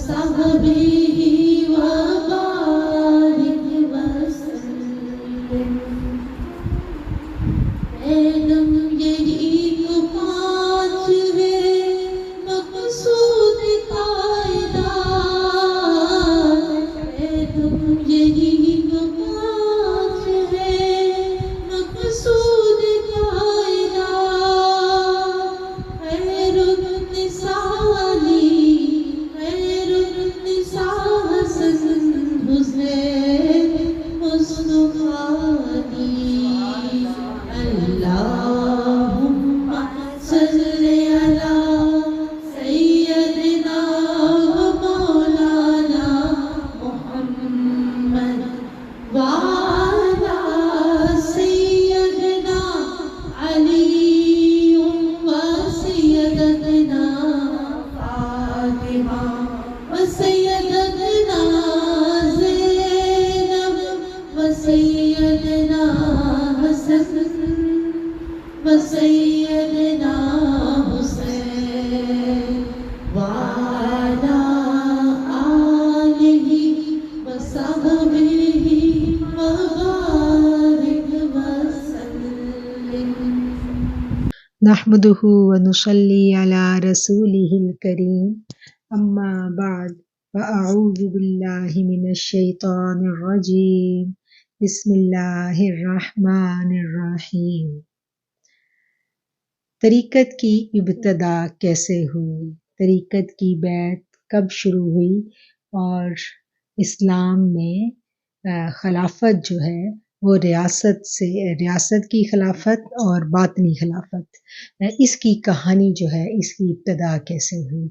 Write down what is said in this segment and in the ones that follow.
وصحبه وبارك وسلم. دم یہی تو پانچ ہے مقصود کائنات، دم یہی تو پانچ ہے مقصود کائنات. خیر النساء علی، خیر النساء حسن حسین مصطفیٰ علی. اللہم صلی علی سیدنا و مولانا محمد وعلی سیدنا علی و سیدتنا فاطمہ و سیدتنا زینب و سیدنا حسن وسیدنا حسین وعلی آلہ وصحبہ وبارک وسلم. نحمده ونصلي على رسوله الكريم، أما بعد، فأعوذ بالله من الشيطان الرجيم، بسم اللہ الرحمن الرحیم. طریقت کی ابتدا کیسے ہوئی؟ طریقت کی بیعت کب شروع ہوئی؟ اور اسلام میں خلافت جو ہے وہ ریاست کی خلافت اور باطنی خلافت، اس کی کہانی جو ہے، اس کی ابتدا کیسے ہوئی،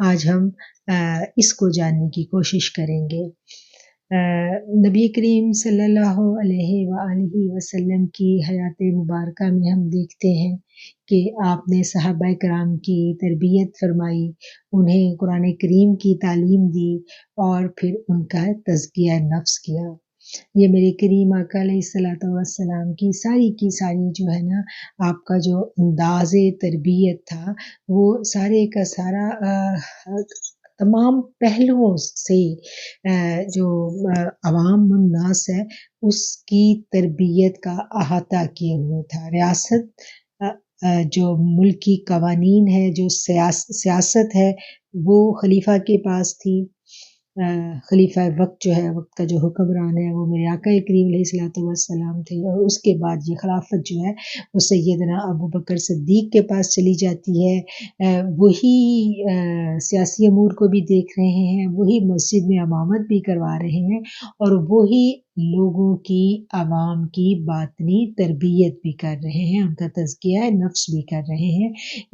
آج ہم اس کو جاننے کی کوشش کریں گے. نبی کریم صلی اللہ علیہ وآلہ وسلم کی حیات مبارکہ میں ہم دیکھتے ہیں کہ آپ نے صحابہ کرام کی تربیت فرمائی، انہیں قرآن کریم کی تعلیم دی اور پھر ان کا تزکیہ نفس کیا. یہ میرے کریم آقا علیہ الصلوۃ والسلام کی ساری جو ہے نا، آپ کا جو انداز تربیت تھا، وہ سارے کا سارا تمام پہلوؤں سے جو عوام الناس ہے اس کی تربیت کا احاطہ کیے ہوئے تھا. ریاست جو ملکی قوانین ہے، جو سیاست ہے، وہ خلیفہ کے پاس تھی. خلیفہ وقت جو ہے، وقت کا جو حکمران ہے، وہ میرے آقا کریم علیہ الصلوۃ والسلام تھے. اور اس کے بعد یہ خلافت جو ہے وہ سیدنا ابو بکر صدیق کے پاس چلی جاتی ہے. وہی سیاسی امور کو بھی دیکھ رہے ہیں، وہی مسجد میں امامت بھی کروا رہے ہیں، اور وہی لوگوں کی، عوام کی باطنی تربیت بھی کر رہے ہیں، ان کا تزکیہ نفس بھی کر رہے ہیں.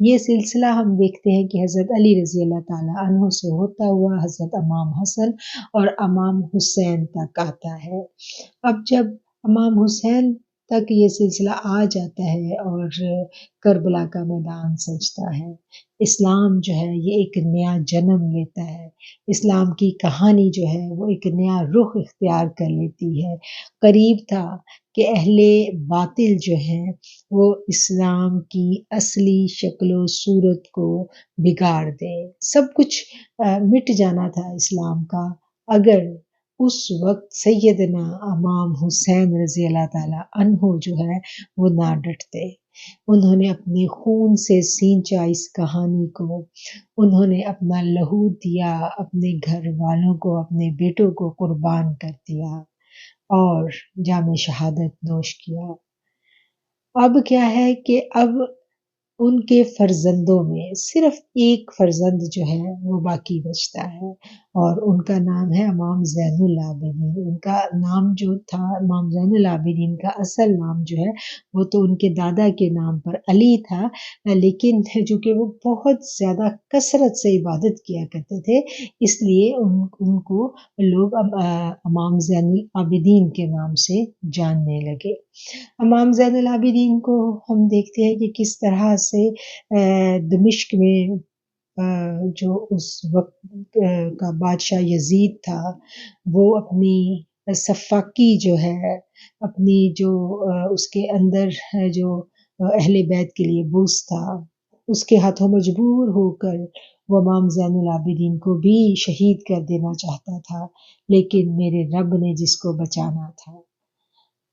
یہ سلسلہ ہم دیکھتے ہیں کہ حضرت علی رضی اللہ تعالیٰ عنہ سے ہوتا ہوا حضرت امام حسن اور امام حسین تک آتا ہے. اب جب امام حسین تک یہ سلسلہ آ جاتا ہے اور کربلا کا میدان سجتا ہے، اسلام جو ہے یہ ایک نیا جنم لیتا ہے. اسلام کی کہانی جو ہے وہ ایک نیا رخ اختیار کر لیتی ہے. قریب تھا کہ اہل باطل جو ہیں وہ اسلام کی اصلی شکل و صورت کو بگاڑ دیں. سب کچھ مٹ جانا تھا اسلام کا اگر اس وقت سیدنا امام حسین رضی اللہ تعالیٰ عنہ جو ہے وہ نہ ڈٹتے. انہوں نے اپنے خون سے سینچا اس کہانی کو، انہوں نے اپنا لہو دیا، اپنے گھر والوں کو، اپنے بیٹوں کو قربان کر دیا اور جام شہادت نوش کیا. اب کیا ہے کہ اب ان کے فرزندوں میں صرف ایک فرزند جو ہے وہ باقی بچتا ہے، اور ان کا نام ہے امام زین العابدین. ان کا نام جو تھا امام زین العابدین کا اصل نام جو ہے وہ تو ان کے دادا کے نام پر علی تھا، لیکن جو کہ وہ بہت زیادہ کثرت سے عبادت کیا کرتے تھے، اس لیے ان کو لوگ امام زین العابدین کے نام سے جاننے لگے. امام زین العابدین کو ہم دیکھتے ہیں کہ کس طرح سے دمشق میں جو اس وقت کا بادشاہ یزید تھا، وہ اپنی صفاقی جو ہے، اپنی جو اس کے اندر جو اہل بیت کے لیے بغض تھا، اس کے ہاتھوں مجبور ہو کر وہ امام زین العابدین کو بھی شہید کر دینا چاہتا تھا، لیکن میرے رب نے جس کو بچانا تھا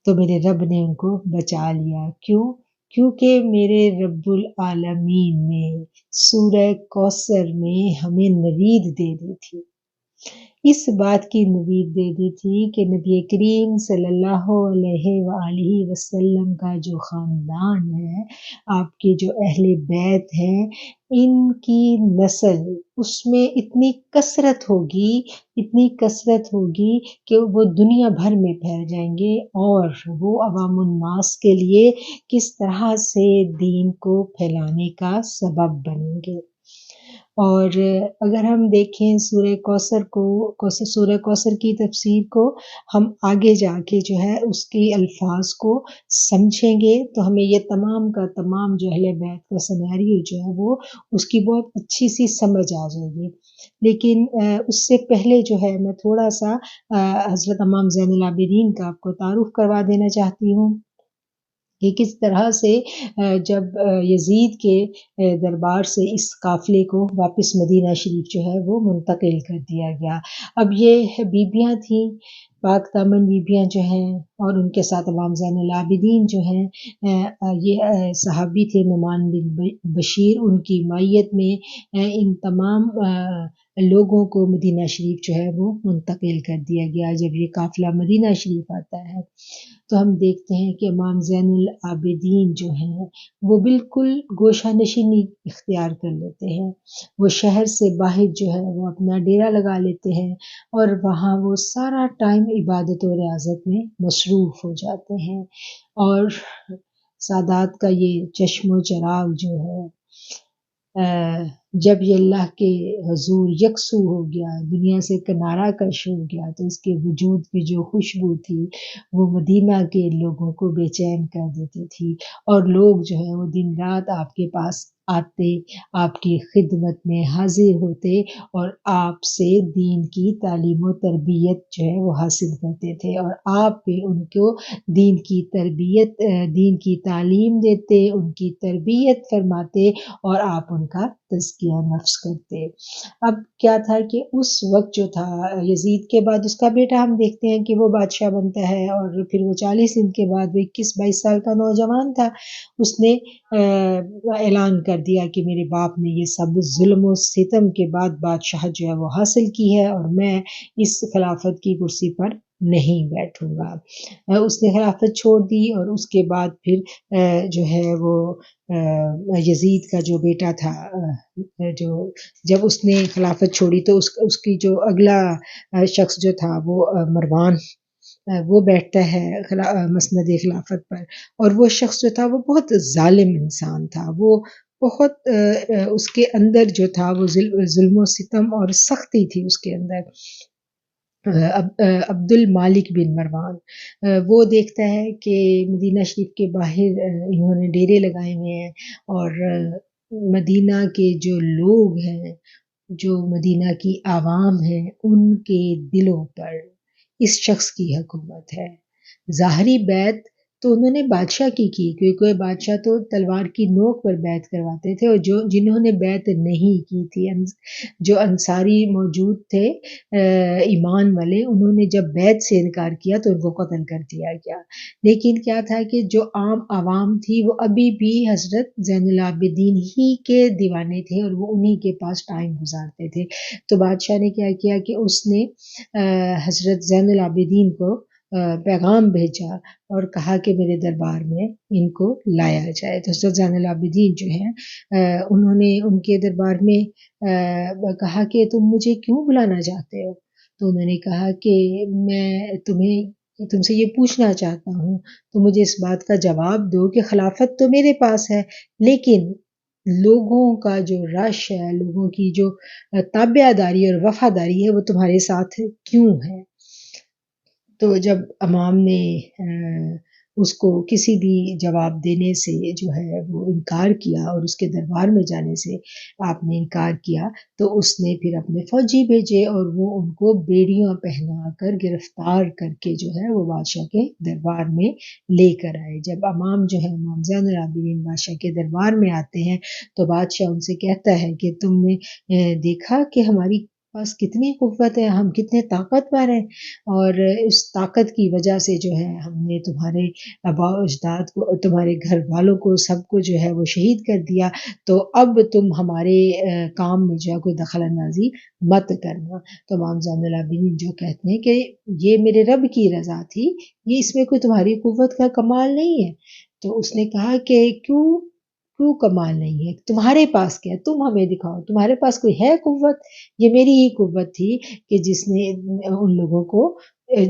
تو میرے رب نے ان کو بچا لیا۔ کیوں؟ کیونکہ میرے رب العالمین نے سورہ کوثر میں ہمیں نوید دے دی تھی، اس بات کی نوید دے دی تھی کہ نبی کریم صلی اللہ علیہ وآلہ وسلم کا جو خاندان ہے، آپ کے جو اہل بیت ہیں، ان کی نسل اس میں اتنی کثرت ہوگی کہ وہ دنیا بھر میں پھیل جائیں گے اور وہ عوام الناس کے لیے کس طرح سے دین کو پھیلانے کا سبب بنیں گے۔ اور اگر ہم دیکھیں سورہ کوثر کی تفسیر کو، ہم آگے جا کے جو ہے اس کی الفاظ کو سمجھیں گے تو ہمیں یہ تمام کا تمام جو اہل بیت کا سیناریو جو ہے وہ اس کی بہت اچھی سی سمجھ آ جائے گی۔ لیکن اس سے پہلے جو ہے میں تھوڑا سا حضرت امام زین العابدین کا آپ کو تعارف کروا دینا چاہتی ہوں کہ کس طرح سے جب یزید کے دربار سے اس قافلے کو واپس مدینہ شریف جو ہے وہ منتقل کر دیا گیا۔ اب یہ بیبیاں تھیں، پاک دامن بیبیاں جو ہیں، اور ان کے ساتھ امام زین العابدین جو ہیں، یہ صحابی تھے نعمان بن بشیر، ان کی مائیت میں ان تمام لوگوں کو مدینہ شریف جو ہے وہ منتقل کر دیا گیا۔ جب یہ قافلہ مدینہ شریف آتا ہے تو ہم دیکھتے ہیں کہ امام زین العابدین جو ہیں وہ بالکل گوشہ نشینی اختیار کر لیتے ہیں، وہ شہر سے باہر جو ہے وہ اپنا ڈیرا لگا لیتے ہیں اور وہاں وہ سارا ٹائم عبادت و ریاضت میں مصروف ہو جاتے ہیں۔ اور سادات کا یہ چشم و چراغ جو ہے جب یہ اللہ کے حضور یکسو ہو گیا، دنیا سے کنارہ کش ہو گیا، تو اس کے وجود کی جو خوشبو تھی وہ مدینہ کے لوگوں کو بے چین کر دیتی تھی، اور لوگ جو ہے وہ دن رات آپ کے پاس آتے، آپ کی خدمت میں حاضر ہوتے اور آپ سے دین کی تعلیم و تربیت جو ہے وہ حاصل کرتے تھے، اور آپ بھی ان کو دین کی تربیت، دین کی تعلیم دیتے، ان کی تربیت فرماتے اور آپ ان کا تزکیہ نفس کرتے۔ اب کیا تھا کہ اس وقت جو تھا یزید کے بعد اس کا بیٹا ہم دیکھتے ہیں کہ وہ بادشاہ بنتا ہے، اور پھر وہ 40 دن کے بعد وہ 21-22 سال کا نوجوان تھا، اس نے اعلان کر دیا کہ میرے باپ نے یہ سب ظلم و ستم کے بعد بادشاہ جو ہے وہ حاصل کی ہے اور میں اس خلافت کی کرسی پر نہیں بیٹھوں گا۔ اس نے خلافت چھوڑ دی، اور اس کے بعد پھر جو ہے وہ یزید کا جو بیٹا تھا، جو جب اس نے خلافت چھوڑی تو اس کی جو اگلا شخص جو تھا وہ مروان، وہ بیٹھتا ہے مسند خلافت پر، اور وہ شخص جو تھا وہ بہت ظالم انسان تھا، وہ بہت اس کے اندر جو تھا وہ ظلم و ستم اور سختی تھی اس کے اندر۔ عبد المالک بن مروان وہ دیکھتا ہے کہ مدینہ شریف کے باہر انہوں نے ڈیرے لگائے ہوئے ہیں، اور مدینہ کے جو لوگ ہیں، جو مدینہ کی عوام ہیں، ان کے دلوں پر اس شخص کی حکومت ہے۔ ظاہری بیعت تو انہوں نے بادشاہ کی کیونکہ کوئی بادشاہ تو تلوار کی نوک پر بیعت کرواتے تھے، اور جنہوں نے بیعت نہیں کی تھی، جو انصاری موجود تھے ایمان والے، انہوں نے جب بیعت سے انکار کیا تو ان کو قتل کر دیا گیا۔ لیکن کیا تھا کہ جو عام عوام تھی وہ ابھی بھی حضرت زین العابدین ہی کے دیوانے تھے، اور وہ انہی کے پاس ٹائم گزارتے تھے۔ تو بادشاہ نے کیا کیا کہ اس نے حضرت زین العابدین کو پیغام بھیجا اور کہا کہ میرے دربار میں ان کو لایا جائے۔ تو حضرت زین العابدین جو ہیں انہوں نے ان کے دربار میں کہا کہ تم مجھے کیوں بلانا چاہتے ہو؟ تو انہوں نے کہا کہ میں تم سے یہ پوچھنا چاہتا ہوں، تو مجھے اس بات کا جواب دو کہ خلافت تو میرے پاس ہے، لیکن لوگوں کا جو رش ہے، لوگوں کی جو تابع داری اور وفاداری ہے وہ تمہارے ساتھ کیوں ہے؟ تو جب امام نے اس کو کسی بھی جواب دینے سے جو ہے وہ انکار کیا اور اس کے دربار میں جانے سے آپ نے انکار کیا، تو اس نے پھر اپنے فوجی بھیجے اور وہ ان کو بیڑیاں پہنا کر گرفتار کر کے جو ہے وہ بادشاہ کے دربار میں لے کر آئے۔ جب امام جو ہے امام زین العابدین بادشاہ کے دربار میں آتے ہیں تو بادشاہ ان سے کہتا ہے کہ تم نے دیکھا کہ ہماری پاس کتنی قوت ہے، ہم کتنے طاقتور ہیں، اور اس طاقت کی وجہ سے جو ہے ہم نے تمہارے آباء و اجداد کو، تمہارے گھر والوں کو، سب کو جو ہے وہ شہید کر دیا، تو اب تم ہمارے کام میں جو ہے کوئی دخل اندازی مت کرنا۔ تو امام زین العابدین جو کہتے ہیں کہ یہ میرے رب کی رضا تھی، یہ اس میں کوئی تمہاری قوت کا کمال نہیں ہے۔ تو اس نے کہا کہ کیوں کمال نہیں ہے، تمہارے پاس کیا ہے، تم ہمیں دکھاؤ، تمہارے پاس کوئی ہے قوت؟ یہ میری ہی قوت تھی کہ جس نے ان لوگوں کو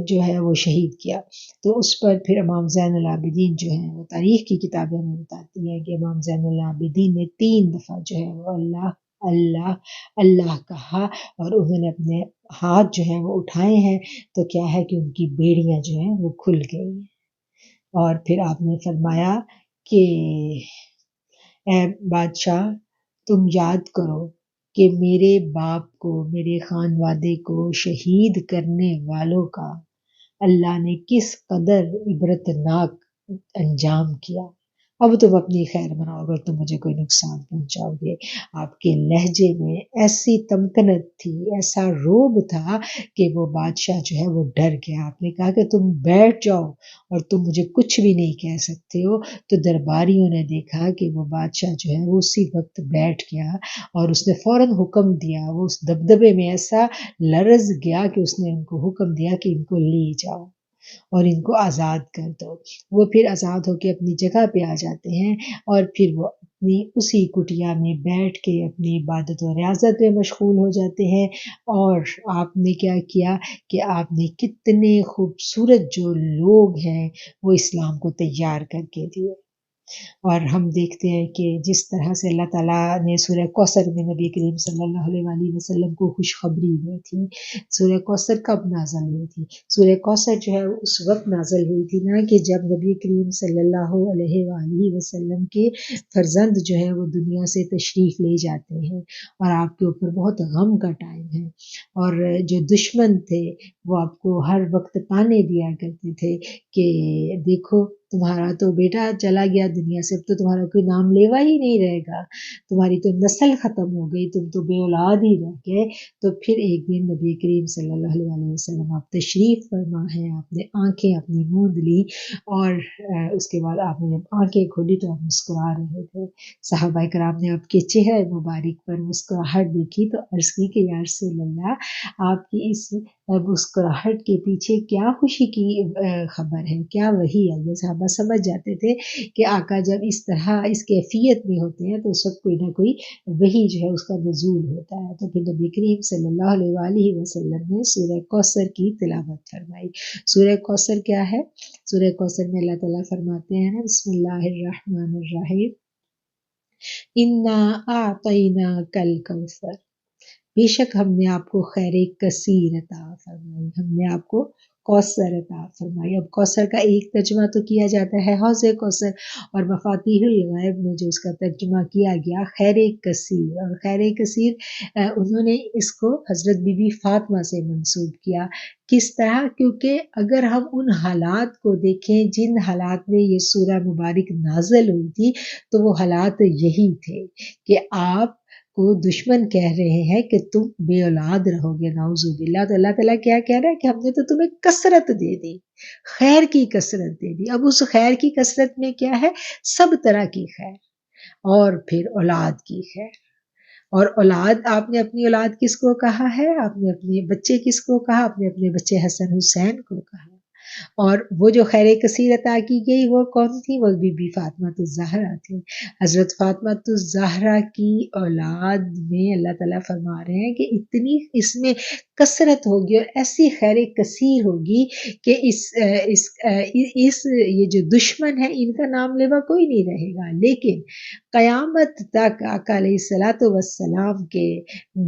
جو ہے وہ شہید کیا۔ تو اس پر پھر امام زین العابدین جو ہیں وہ تاریخ کی کتابیں ہمیں بتاتی ہیں کہ امام زین العابدین نے 3 دفعہ جو ہے وہ اللہ اللہ اللہ کہا، اور انہوں نے اپنے ہاتھ جو ہیں وہ اٹھائے ہیں تو کیا ہے کہ ان کی بیڑیاں جو ہیں وہ کھل گئی ہیں، اور پھر آپ نے فرمایا کہ اے بادشاہ، تم یاد کرو کہ میرے باپ کو، میرے خانوادے کو شہید کرنے والوں کا اللہ نے کس قدر عبرتناک انجام کیا۔ اب تم اپنی خیر بناؤ، اگر تم مجھے کوئی نقصان پہنچاؤ گے۔ آپ کے لہجے میں ایسی تمکنت تھی، ایسا روب تھا کہ وہ بادشاہ جو ہے وہ ڈر گیا۔ آپ نے کہا کہ تم بیٹھ جاؤ اور تم مجھے کچھ بھی نہیں کہہ سکتے ہو۔ تو درباریوں نے دیکھا کہ وہ بادشاہ جو ہے وہ اسی وقت بیٹھ گیا، اور اس نے فوراً حکم دیا، وہ اس دبدبے میں ایسا لرز گیا کہ اس نے ان کو حکم دیا کہ ان کو لے جاؤ اور ان کو آزاد کر دو۔ وہ پھر آزاد ہو کے اپنی جگہ پہ آ جاتے ہیں، اور پھر وہ اپنی اسی کٹیا میں بیٹھ کے اپنی عبادت و ریاضت میں مشغول ہو جاتے ہیں۔ اور آپ نے کیا کیا کہ آپ نے کتنے خوبصورت جو لوگ ہیں وہ اسلام کو تیار کر کے دیے۔ اور ہم دیکھتے ہیں کہ جس طرح سے اللہ تعالیٰ نے سورہ کوثر میں نبی کریم صلی اللہ علیہ وآلہ وسلم کو خوشخبری دی تھی۔ سورہ کوثر کب نازل ہوئی تھی؟ سورہ کوثر جو ہے اس وقت نازل ہوئی تھی نا کہ جب نبی کریم صلی اللہ علیہ وآلہ وسلم کے فرزند جو ہے وہ دنیا سے تشریف لے جاتے ہیں، اور آپ کے اوپر بہت غم کا ٹائم ہے، اور جو دشمن تھے وہ آپ کو ہر وقت تانے دیا کرتے تھے کہ دیکھو تمہارا تو بیٹا چلا گیا دنیا سے، اب تو تمہارا کوئی نام لیوا ہی نہیں رہے گا، تمہاری تو نسل ختم ہو گئی، تم تو بے اولاد ہی رہ گئے۔ تو پھر ایک دن نبی کریم صلی اللہ علیہ وسلم آپ تشریف فرما ہے، آپ نے آنکھیں اپنی موند لی، اور اس کے بعد آپ نے جب آنکھیں کھولی تو آپ مسکرا رہے تھے۔ صحابہ کرام نے آپ کے چہرے مبارک پر مسکراہٹ دیکھی تو عرض کی کہ یا رسول اللہ، آپ کی اس مسکراہٹ کے پیچھے کیا خوشی کی خبر ہے، کیا وحی ہے؟ یہ صحابہ سمجھ جاتے تھے کہ آقا جب اس طرح اس کیفیت میں ہوتے ہیں تو اس وقت کوئی نہ کوئی وحی جو ہے اس کا نزول ہوتا ہے۔ تو پھر نبی کریم صلی اللہ علیہ وآلہ وسلم نے سورہ کوثر کی تلاوت فرمائی۔ سورہ کوثر کیا ہے؟ سورہ کوثر میں اللہ تعالیٰ فرماتے ہیں بسم اللہ الرحمن الرحیم، انا اعطیناک الکوثر، بے شک ہم نے آپ کو خیر کثیر عطا فرمائی، ہم نے آپ کو کوثر عطا فرمائی۔ اب کوثر کا ایک ترجمہ تو کیا جاتا ہے حوض کوثر، اور مفاتیح الغیب میں جو اس کا ترجمہ کیا گیا خیر کثیر، اور خیر کثیر انہوں نے اس کو حضرت بی بی فاطمہ سے منسوب کیا۔ کس طرح؟ کیونکہ اگر ہم ان حالات کو دیکھیں جن حالات میں یہ سورہ مبارک نازل ہوئی تھی، تو وہ حالات یہی تھے کہ آپ کو دشمن کہہ رہے ہیں کہ تم بے اولاد رہو گے، نعوذ باللہ۔ تو اللہ تعالیٰ کیا کہہ رہا ہے کہ ہم نے تو تمہیں کثرت دے دی، خیر کی کثرت دے دی۔ اب اس خیر کی کثرت میں کیا ہے؟ سب طرح کی خیر، اور پھر اولاد کی خیر۔ اور اولاد، آپ نے اپنی اولاد کس کو کہا ہے؟ آپ نے اپنے بچے کس کو کہا؟ آپ نے اپنے بچے حسن حسین کو کہا۔ اور وہ جو خیر کثیر عطا کی گئی وہ کون تھی؟ وہ بی بی فاطمہ الزہرا تھی۔ حضرت فاطمہ الزہرا کی اولاد میں اللہ تعالیٰ فرما رہے ہیں کہ اتنی اس میں کثرت ہوگی اور ایسی خیر کثیر ہوگی کہ اس یہ جو دشمن ہے ان کا نام لیوا کوئی نہیں رہے گا، لیکن قیامت تک آقا علیہ الصلوۃ والسلام کے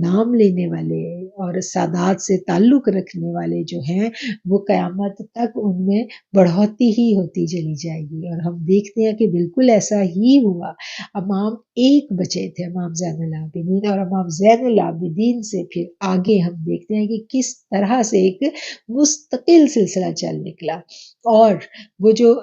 نام لینے والے اور سادات سے تعلق رکھنے والے جو ہیں وہ قیامت تک ان میں بڑھوتی ہی ہوتی چلی جائے گی۔ اور ہم دیکھتے ہیں کہ بالکل ایسا ہی ہوا۔ امام ایک بچے تھے، امام زین العابدین، اور امام زین العابدین سے پھر آگے ہم دیکھتے ہیں کہ کس طرح سے ایک مستقل سلسلہ چل نکلا، اور وہ جو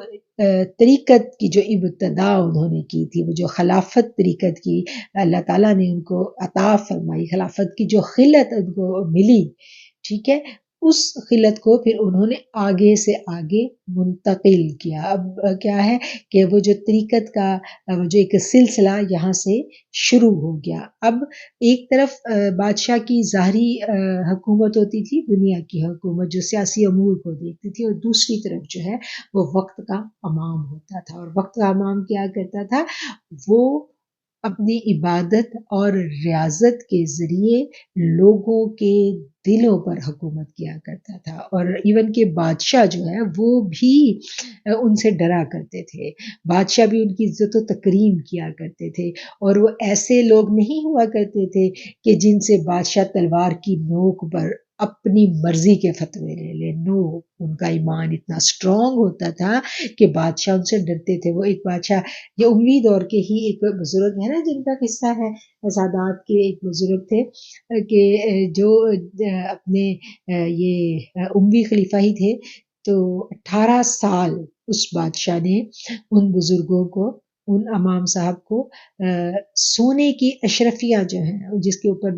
طریقت کی جو ابتدا انہوں نے کی تھی، وہ جو خلافت طریقت کی اللہ تعالیٰ نے ان کو عطا فرمائی، خلافت کی جو خلت ان کو ملی، ٹھیک ہے، اس خلت کو پھر انہوں نے آگے سے آگے منتقل کیا۔ اب کیا ہے کہ وہ جو طریقت کا وہ جو ایک سلسلہ یہاں سے شروع ہو گیا۔ اب ایک طرف بادشاہ کی ظاہری حکومت ہوتی تھی، دنیا کی حکومت جو سیاسی امور کو دیکھتی تھی، اور دوسری طرف جو ہے وہ وقت کا امام ہوتا تھا، اور وقت کا امام کیا کرتا تھا، وہ اپنی عبادت اور ریاضت کے ذریعے لوگوں کے دلوں پر حکومت کیا کرتا تھا، اور ایون کہ بادشاہ جو ہے وہ بھی ان سے ڈرا کرتے تھے، بادشاہ بھی ان کی عزت و تکریم کیا کرتے تھے، اور وہ ایسے لوگ نہیں ہوا کرتے تھے کہ جن سے بادشاہ تلوار کی نوک پر اپنی مرضی کے فتوے لے لے، نو، ان کا ایمان اتنا اسٹرانگ ہوتا تھا کہ بادشاہ ان سے ڈرتے تھے۔ وہ ایک بادشاہ، یہ اموی دور کے ہی ایک بزرگ ہے نا جن کا قصہ ہے، سادات کے ایک بزرگ تھے کہ جو اپنے یہ اموی خلیفہ ہی تھے، تو 18 سال اس بادشاہ نے ان بزرگوں کو، ان امام صاحب کو سونے کی اشرفیاں جو ہیں جس کے اوپر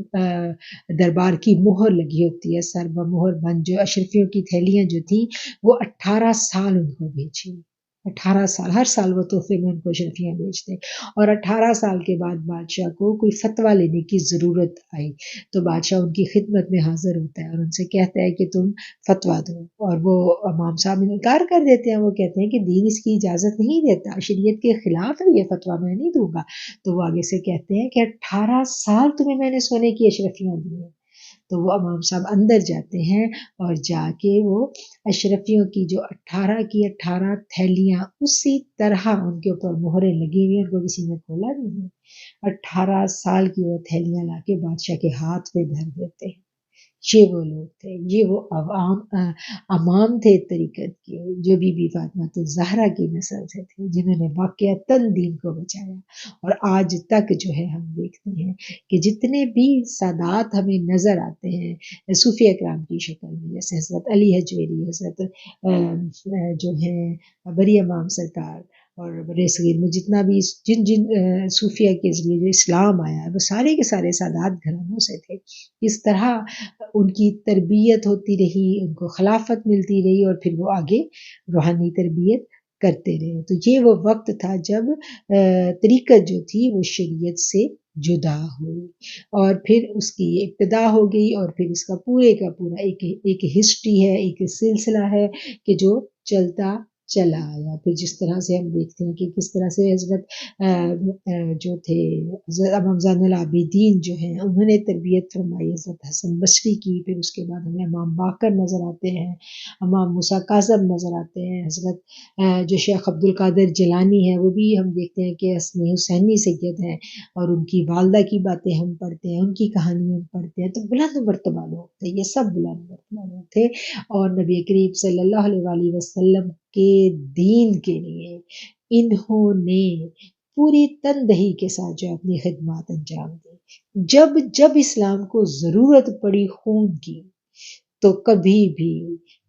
دربار کی مہر لگی ہوتی ہے، سر بمہر بند جو اشرفیوں کی تھیلیاں جو تھیں، وہ 18 سال ان کو بیچی، 18 سال، ہر سال وہ تحفے میں ان کو اشرفیاں بیچتے، اور 18 سال کے بعد بادشاہ کو کوئی فتویٰ لینے کی ضرورت آئی، تو بادشاہ ان کی خدمت میں حاضر ہوتا ہے اور ان سے کہتا ہے کہ تم فتویٰ دو، اور وہ امام صاحب انکار کر دیتے ہیں، وہ کہتے ہیں کہ دین اس کی اجازت نہیں دیتا، شریعت کے خلاف ہے یہ فتویٰ، میں نہیں دوں گا۔ تو وہ آگے سے کہتے ہیں کہ 18 سال تمہیں میں نے سونے کی اشرفیاں دی ہیں۔ تو وہ امام صاحب اندر جاتے ہیں اور جا کے وہ اشرفیوں کی جو 18 کی 18 تھیلیاں اسی طرح ان کے اوپر مہریں لگی ہوئی ہیں، ان کو کسی نے کھولا بھی نہیں، 18 سال کی وہ تھیلیاں لا کے بادشاہ کے ہاتھ پہ دھر دیتے ہیں۔ یہ وہ لوگ تھے، یہ وہ امام تھے طریقت کے، جو بی بی فاطمہ الزہرا کی نسل سے تھے، جنہوں نے واقعتاً دین کو بچایا۔ اور آج تک جو ہے ہم دیکھتے ہیں کہ جتنے بھی سادات ہمیں نظر آتے ہیں صوفیہ کرام کی شکل میں، جیسے حضرت علی حجویری، حضرت جو ہیں بری امام سرکار، اور بڑے صغیر میں جتنا بھی جن صوفیہ کے ذریعے جو اسلام آیا ہے، وہ سارے کے سارے سادات گھرانوں سے تھے۔ اس طرح ان کی تربیت ہوتی رہی، ان کو خلافت ملتی رہی، اور پھر وہ آگے روحانی تربیت کرتے رہے۔ تو یہ وہ وقت تھا جب طریقت جو تھی وہ شریعت سے جدا ہوئی، اور پھر اس کی یہ ابتدا ہو گئی، اور پھر اس کا پورے کا پورا ایک ہسٹری ہے، ایک سلسلہ ہے کہ جو چلتا چلا آیا۔ پھر جس طرح سے ہم دیکھتے ہیں کہ کس طرح سے حضرت جو تھے حضرت امام زین العابدین جو ہیں، انہوں نے تربیت فرمائی، حضرت حسن بصری کی، پھر اس کے بعد ہمیں امام باقر نظر آتے ہیں، امام موسیٰ کاظم نظر آتے ہیں، حضرت جو شیخ عبد القادر جیلانی ہے، وہ بھی ہم دیکھتے ہیں کہ حسنی حسینی سید ہیں، اور ان کی والدہ کی باتیں ہم پڑھتے ہیں، ان کی کہانی ہم پڑھتے ہیں، تو بلند مرتبہ لوگ تھے، یہ سب بلند مرتبہ لوگ تھے، اور نبی کریم صلی اللہ علیہ وآلہ وسلم کے دین کے لیے انہوں نے پوری تندہی کے ساتھ جو اپنی خدمات انجام دی۔ جب جب اسلام کو ضرورت پڑی خون کی، تو کبھی بھی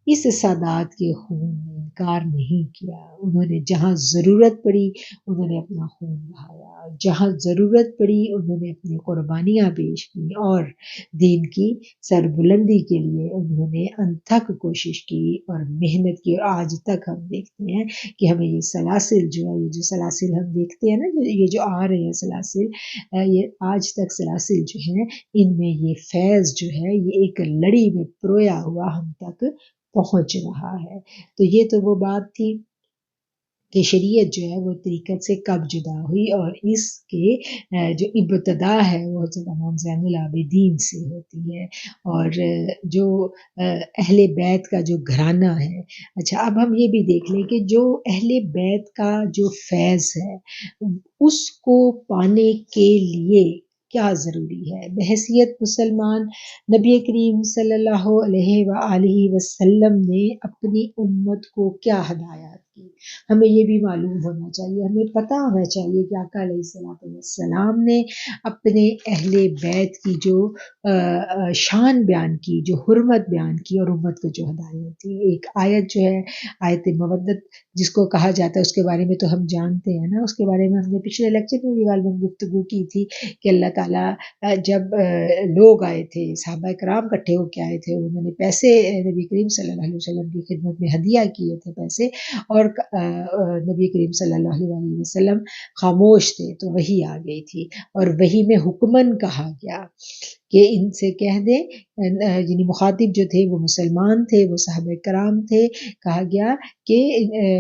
اس سادات کے خون نے انکار نہیں کیا۔ انہوں نے جہاں ضرورت پڑی انہوں نے اپنا خون بہایا، جہاں ضرورت پڑی انہوں نے اپنی قربانیاں پیش کی، اور دین کی سربلندی کے لیے انہوں نے انتھک کوشش کی اور محنت کی، اور آج تک ہم دیکھتے ہیں کہ ہمیں یہ سلاسل جو ہے، یہ جو سلاسل ہم دیکھتے ہیں نا، یہ جو آ رہے ہیں سلاسل، یہ آج تک سلاسل جو ہیں، ان میں یہ فیض جو ہے یہ ایک لڑی میں پرویا ہوا ہم تک پہنچ رہا ہے۔ تو یہ تو وہ بات تھی کہ شریعت جو ہے وہ طریقت سے کب جدا ہوئی، اور اس کے جو ابتدا ہے وہ حضرت امام زین العابدین سے ہوتی ہے، اور جو اہل بیت کا جو گھرانہ ہے۔ اچھا، اب ہم یہ بھی دیکھ لیں کہ جو اہل بیت کا جو فیض ہے، اس کو پانے کے لیے کیا ضروری ہے. بحیثیت مسلمان نبی کریم صلی اللہ علیہ وآلہ وسلم نے اپنی امت کو کیا ہدایات کی، ہمیں یہ بھی معلوم ہونا چاہیے، ہمیں پتہ ہونا چاہیے کہ آقا علیہ السلام نے اپنے اہل بیت کی جو شان بیان کی، جو حرمت بیان کی، اور امت کو جو ہدایت دی. ایک آیت جو ہے آیت مودت جس کو کہا جاتا ہے، اس کے بارے میں تو ہم جانتے ہیں نا، اس کے بارے میں ہم نے پچھلے لیکچر میں بھی غالباً گفتگو کی تھی کہ اللہ تعالیٰ جب لوگ آئے تھے، صحابہ کرام اکٹھے ہو کے آئے تھے، انہوں نے پیسے نبی کریم صلی اللہ علیہ وسلم کی خدمت میں ہدیہ کیے تھے پیسے، اور نبی کریم صلی اللہ علیہ وسلم خاموش تھے، تو وحی آ گئی تھی، اور وحی میں حکمن کہا گیا کہ ان سے کہہ دیں، یعنی مخاطب جو تھے وہ مسلمان تھے، وہ صحابہ کرام تھے، کہا گیا کہ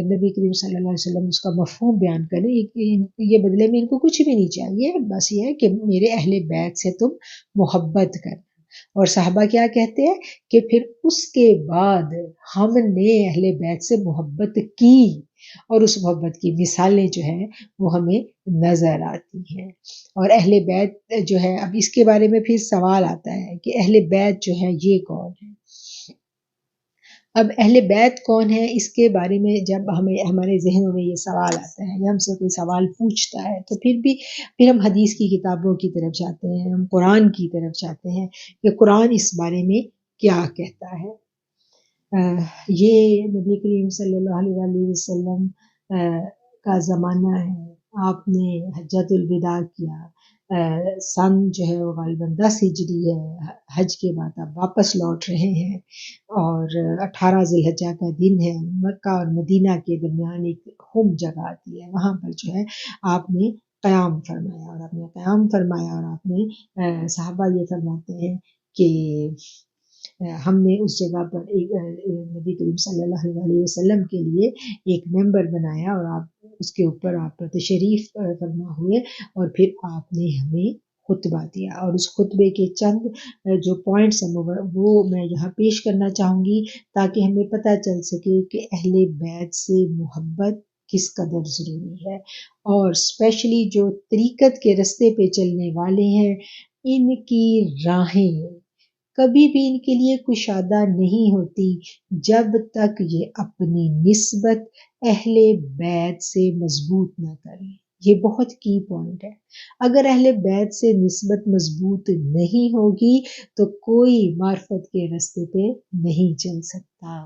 نبی کریم صلی اللہ علیہ وسلم اس کا مفہوم بیان کریں، یہ بدلے میں ان کو کچھ بھی نہیں چاہیے، بس یہ ہے کہ میرے اہل بیت سے تم محبت کرنا. اور صحابہ کیا کہتے ہیں کہ پھر اس کے بعد ہم نے اہل بیت سے محبت کی، اور اس محبت کی مثالیں جو ہیں وہ ہمیں نظر آتی ہیں. اور اہل بیت جو ہے، اب اس کے بارے میں پھر سوال آتا ہے کہ اہل بیت جو ہے یہ کون ہے. اب اہل بیت کون ہے، اس کے بارے میں جب ہمارے ذہنوں میں یہ سوال آتا ہے یا ہم سے کوئی سوال پوچھتا ہے، تو پھر ہم حدیث کی کتابوں کی طرف جاتے ہیں، ہم قرآن کی طرف جاتے ہیں کہ قرآن اس بارے میں کیا کہتا ہے. یہ نبی کریم صلی اللہ علیہ وسلم کا زمانہ ہے، آپ نے حجۃ الوداع کیا، سن جو ہے وہ غالباً 10 ہجری ہے، حج کے بعد آپ واپس لوٹ رہے ہیں، اور 18 ذی الحجہ کا دن ہے. مکہ اور مدینہ کے درمیان ایک خم جگہ آتی ہے، وہاں پر جو ہے آپ نے قیام فرمایا، اور آپ نے صحابہ یہ فرماتے ہیں کہ ہم نے اس جگہ پر ایک نبی کریم صلی اللہ علیہ وسلم کے لیے ایک ممبر بنایا، اور آپ اس کے اوپر آپ تشریف فرما ہوئے، اور پھر آپ نے ہمیں خطبہ دیا. اور اس خطبے کے چند جو پوائنٹس ہیں وہ میں یہاں پیش کرنا چاہوں گی، تاکہ ہمیں پتہ چل سکے کہ اہل بیت سے محبت کس قدر ضروری ہے. اور اسپیشلی جو طریقت کے رستے پہ چلنے والے ہیں، ان کی راہیں کبھی بھی ان کے لیے کشادہ نہیں ہوتی جب تک یہ اپنی نسبت اہل بیت سے مضبوط نہ کریں. یہ بہت کی پوائنٹ ہے. اگر اہل بیت سے نسبت مضبوط نہیں ہوگی تو کوئی معرفت کے رستے پہ نہیں چل سکتا.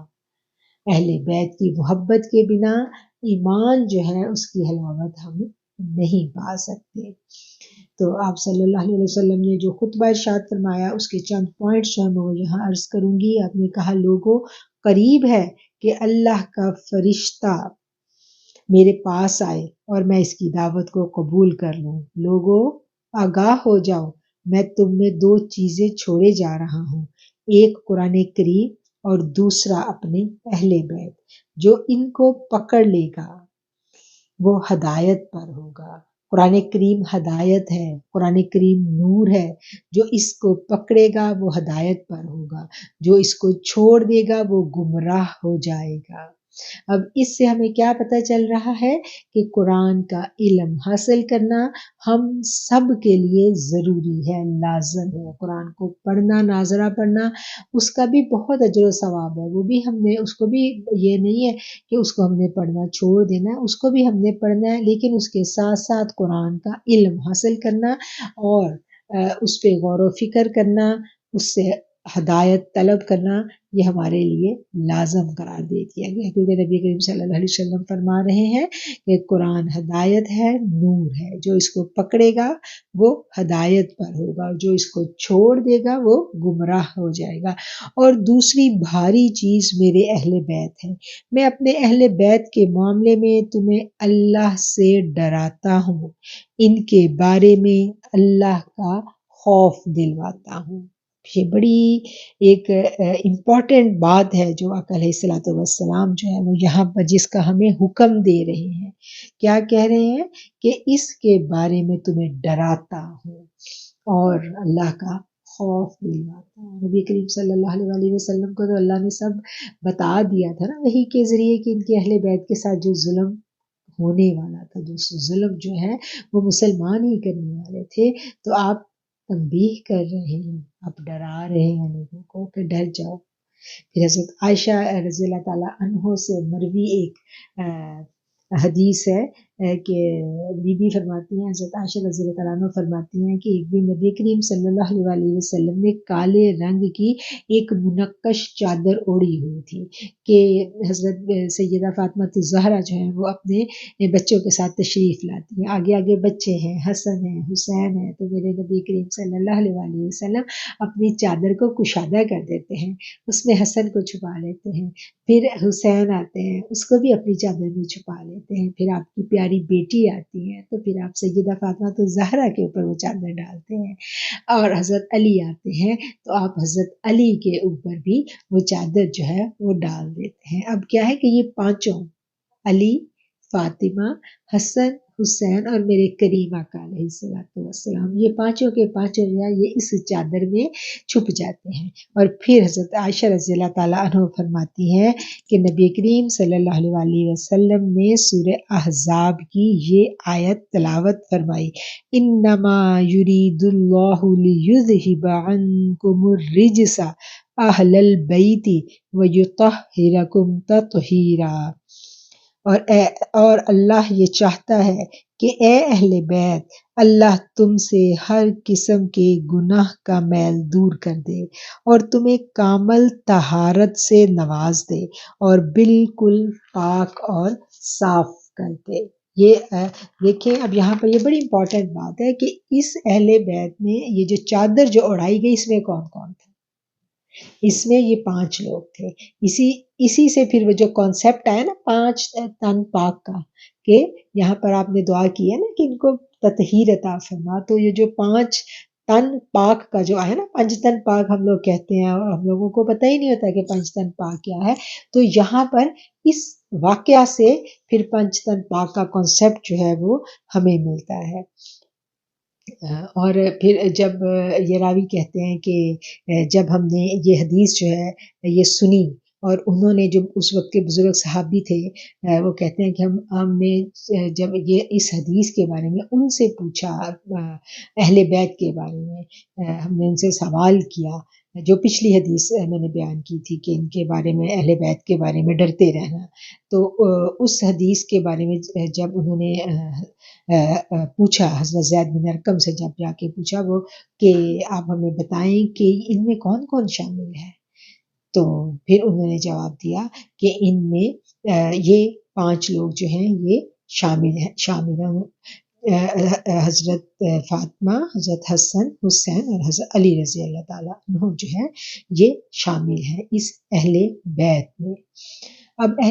اہل بیت کی محبت کے بنا ایمان جو ہے اس کی حلاوت ہم نہیں پا سکتے. تو آپ صلی اللہ علیہ وسلم نے جو خطبہ ارشاد فرمایا، اس کے چند پوائنٹس جو ہیں میں یہاں عرض کروں گی. آپ نے کہا، لوگوں قریب ہے کہ اللہ کا فرشتہ میرے پاس آئے اور میں اس کی دعوت کو قبول کر لوں. لوگوں آگاہ ہو جاؤ، میں تم میں 2 چیزیں چھوڑے جا رہا ہوں، ایک قرآن کریم اور دوسرا اپنے اہل بیت. جو ان کو پکڑ لے گا وہ ہدایت پر ہوگا. قرآن کریم ہدایت ہے، قرآن کریم نور ہے. جو اس کو پکڑے گا وہ ہدایت پر ہوگا، جو اس کو چھوڑ دے گا وہ گمراہ ہو جائے گا. اب اس سے ہمیں کیا پتہ چل رہا ہے کہ قرآن کا علم حاصل کرنا ہم سب کے لیے ضروری ہے، لازم ہے. قرآن کو پڑھنا، ناظرہ پڑھنا، اس کا بھی بہت اجر و ثواب ہے. وہ بھی ہم نے اس کو بھی، یہ نہیں ہے کہ اس کو ہم نے پڑھنا چھوڑ دینا، اس کو بھی ہم نے پڑھنا ہے، لیکن اس کے ساتھ ساتھ قرآن کا علم حاصل کرنا اور اس پہ غور و فکر کرنا، اس سے ہدایت طلب کرنا، یہ ہمارے لیے لازم قرار دے دیا گیا. کیونکہ نبی کریم صلی اللہ علیہ وسلم فرما رہے ہیں کہ قرآن ہدایت ہے، نور ہے. جو اس کو پکڑے گا وہ ہدایت پر ہوگا، اور جو اس کو چھوڑ دے گا وہ گمراہ ہو جائے گا. اور دوسری بھاری چیز میرے اہل بیت ہے. میں اپنے اہل بیت کے معاملے میں تمہیں اللہ سے ڈراتا ہوں، ان کے بارے میں اللہ کا خوف دلواتا ہوں. یہ بڑی ایک امپورٹنٹ بات ہے جو آقا علیہ الصلوۃ والسلام جو ہے وہ یہاں پر جس کا ہمیں حکم دے رہے ہیں. کیا کہہ رہے ہیں کہ اس کے بارے میں تمہیں ڈراتا ہوں اور اللہ کا خوف دلواتا ہوں. نبی کریم صلی اللہ علیہ وسلم کو تو اللہ نے سب بتا دیا تھا نا وحی کے ذریعے کہ ان کے اہل بیت کے ساتھ جو ظلم ہونے والا تھا، جو ظلم جو ہے وہ مسلمان ہی کرنے والے تھے. تو آپ تنبیہ کر رہے ہیں، آپ ڈرا رہے ہیں لوگوں کو کہ ڈر جاؤ۔ پھر حضرت عائشہ رضی اللہ تعالیٰ عنہ سے مروی ایک حدیث ہے کہ بی بی فرماتی ہیں، حضرت عائشہ رضی اللہ تعالیٰ عنہ فرماتی ہیں کہ ایک دن نبی کریم صلی اللہ علیہ وسلم نے کالے رنگ کی ایک منقش چادر اوڑھی ہوئی تھی کہ حضرت سیدہ فاطمہ الزہرا جو ہیں وہ اپنے بچوں کے ساتھ تشریف لاتی ہیں، آگے آگے بچے ہیں، حسن ہیں، حسین ہیں، تو میرے نبی کریم صلی اللہ علیہ وسلم اپنی چادر کو کشادہ کر دیتے ہیں، اس میں حسن کو چھپا لیتے ہیں، پھر حسین آتے ہیں، اس کو بھی اپنی چادر میں چھپا لیتے ہیں، پھر آپ کی پیاری بیٹی آتی ہے تو پھر آپ سیدہ فاطمہ الزہرا کے اوپر وہ چادر ڈالتے ہیں، اور حضرت علی آتے ہیں تو آپ حضرت علی کے اوپر بھی وہ چادر جو ہے وہ ڈال دیتے ہیں۔ اب کیا ہے کہ یہ پانچوں، علی، فاطمہ، حسن، حسین اور میرے کریم آقا علیہ السلام، یہ پانچوں کے پانچوں جو ہے یہ اس چادر میں چھپ جاتے ہیں۔ اور پھر حضرت عائشہ رضی اللہ تعالیٰ عنہ فرماتی ہیں کہ نبی کریم صلی اللہ علیہ وسلم نے سورہ احزاب کی یہ آیت تلاوت فرمائی، انما یرید اللہ لیذہب عنکم الرجس اہل البیت ویطہرکم تطہیرا، اور اللہ یہ چاہتا ہے کہ اے اہل بیت، اللہ تم سے ہر قسم کے گناہ کا میل دور کر دے اور تمہیں کامل طہارت سے نواز دے اور بالکل پاک اور صاف کر دے۔ یہ دیکھیں، اب یہاں پر یہ بڑی امپورٹنٹ بات ہے کہ اس اہل بیت میں یہ جو چادر جو اڑائی گئی اس میں کون کون تھا؟ اس میں یہ 5 لوگ تھے۔ اسی سے پھر وہ جو کانسیپٹ آیا نا 5 تن پاک کا، کہ یہاں پر آپ نے دعا کی ہے نا کہ ان کو تطہیر عطا فرما، تو یہ جو 5 تن پاک کا جو ہے نا، 5 تن پاک ہم لوگ کہتے ہیں اور ہم لوگوں کو پتہ ہی نہیں ہوتا کہ 5 تن پاک کیا ہے، تو یہاں پر اس واقعہ سے پھر 5 تن پاک کا کانسیپٹ جو ہے وہ ہمیں ملتا ہے۔ اور پھر جب یہ راوی کہتے ہیں کہ جب ہم نے یہ حدیث جو ہے یہ سنی، اور انہوں نے جو اس وقت کے بزرگ صحابی تھے وہ کہتے ہیں کہ ہم نے جب یہ اس حدیث کے بارے میں ان سے پوچھا، اہل بیت کے بارے میں ہم نے ان سے سوال کیا، جو پچھلی حدیث میں نے بیان کی تھی کہ ان کے بارے میں، اہل بیت کے بارے میں ڈرتے رہنا، تو اس حدیث کے بارے میں جب انہوں نے پوچھا، حضرت زید بن ارقم سے جب جا کے پوچھا وہ کہ آپ ہمیں بتائیں کہ ان میں کون کون شامل ہے، تو پھر انہوں نے جواب دیا کہ ان میں یہ 5 لوگ جو ہیں یہ شامل ہیں، حضرت فاطمہ، حضرت حسن، حسین اور حضرت علی رضی اللہ تعالیٰ عنہ جو ہے یہ شامل ہیں اس اہل بیت میں۔ اب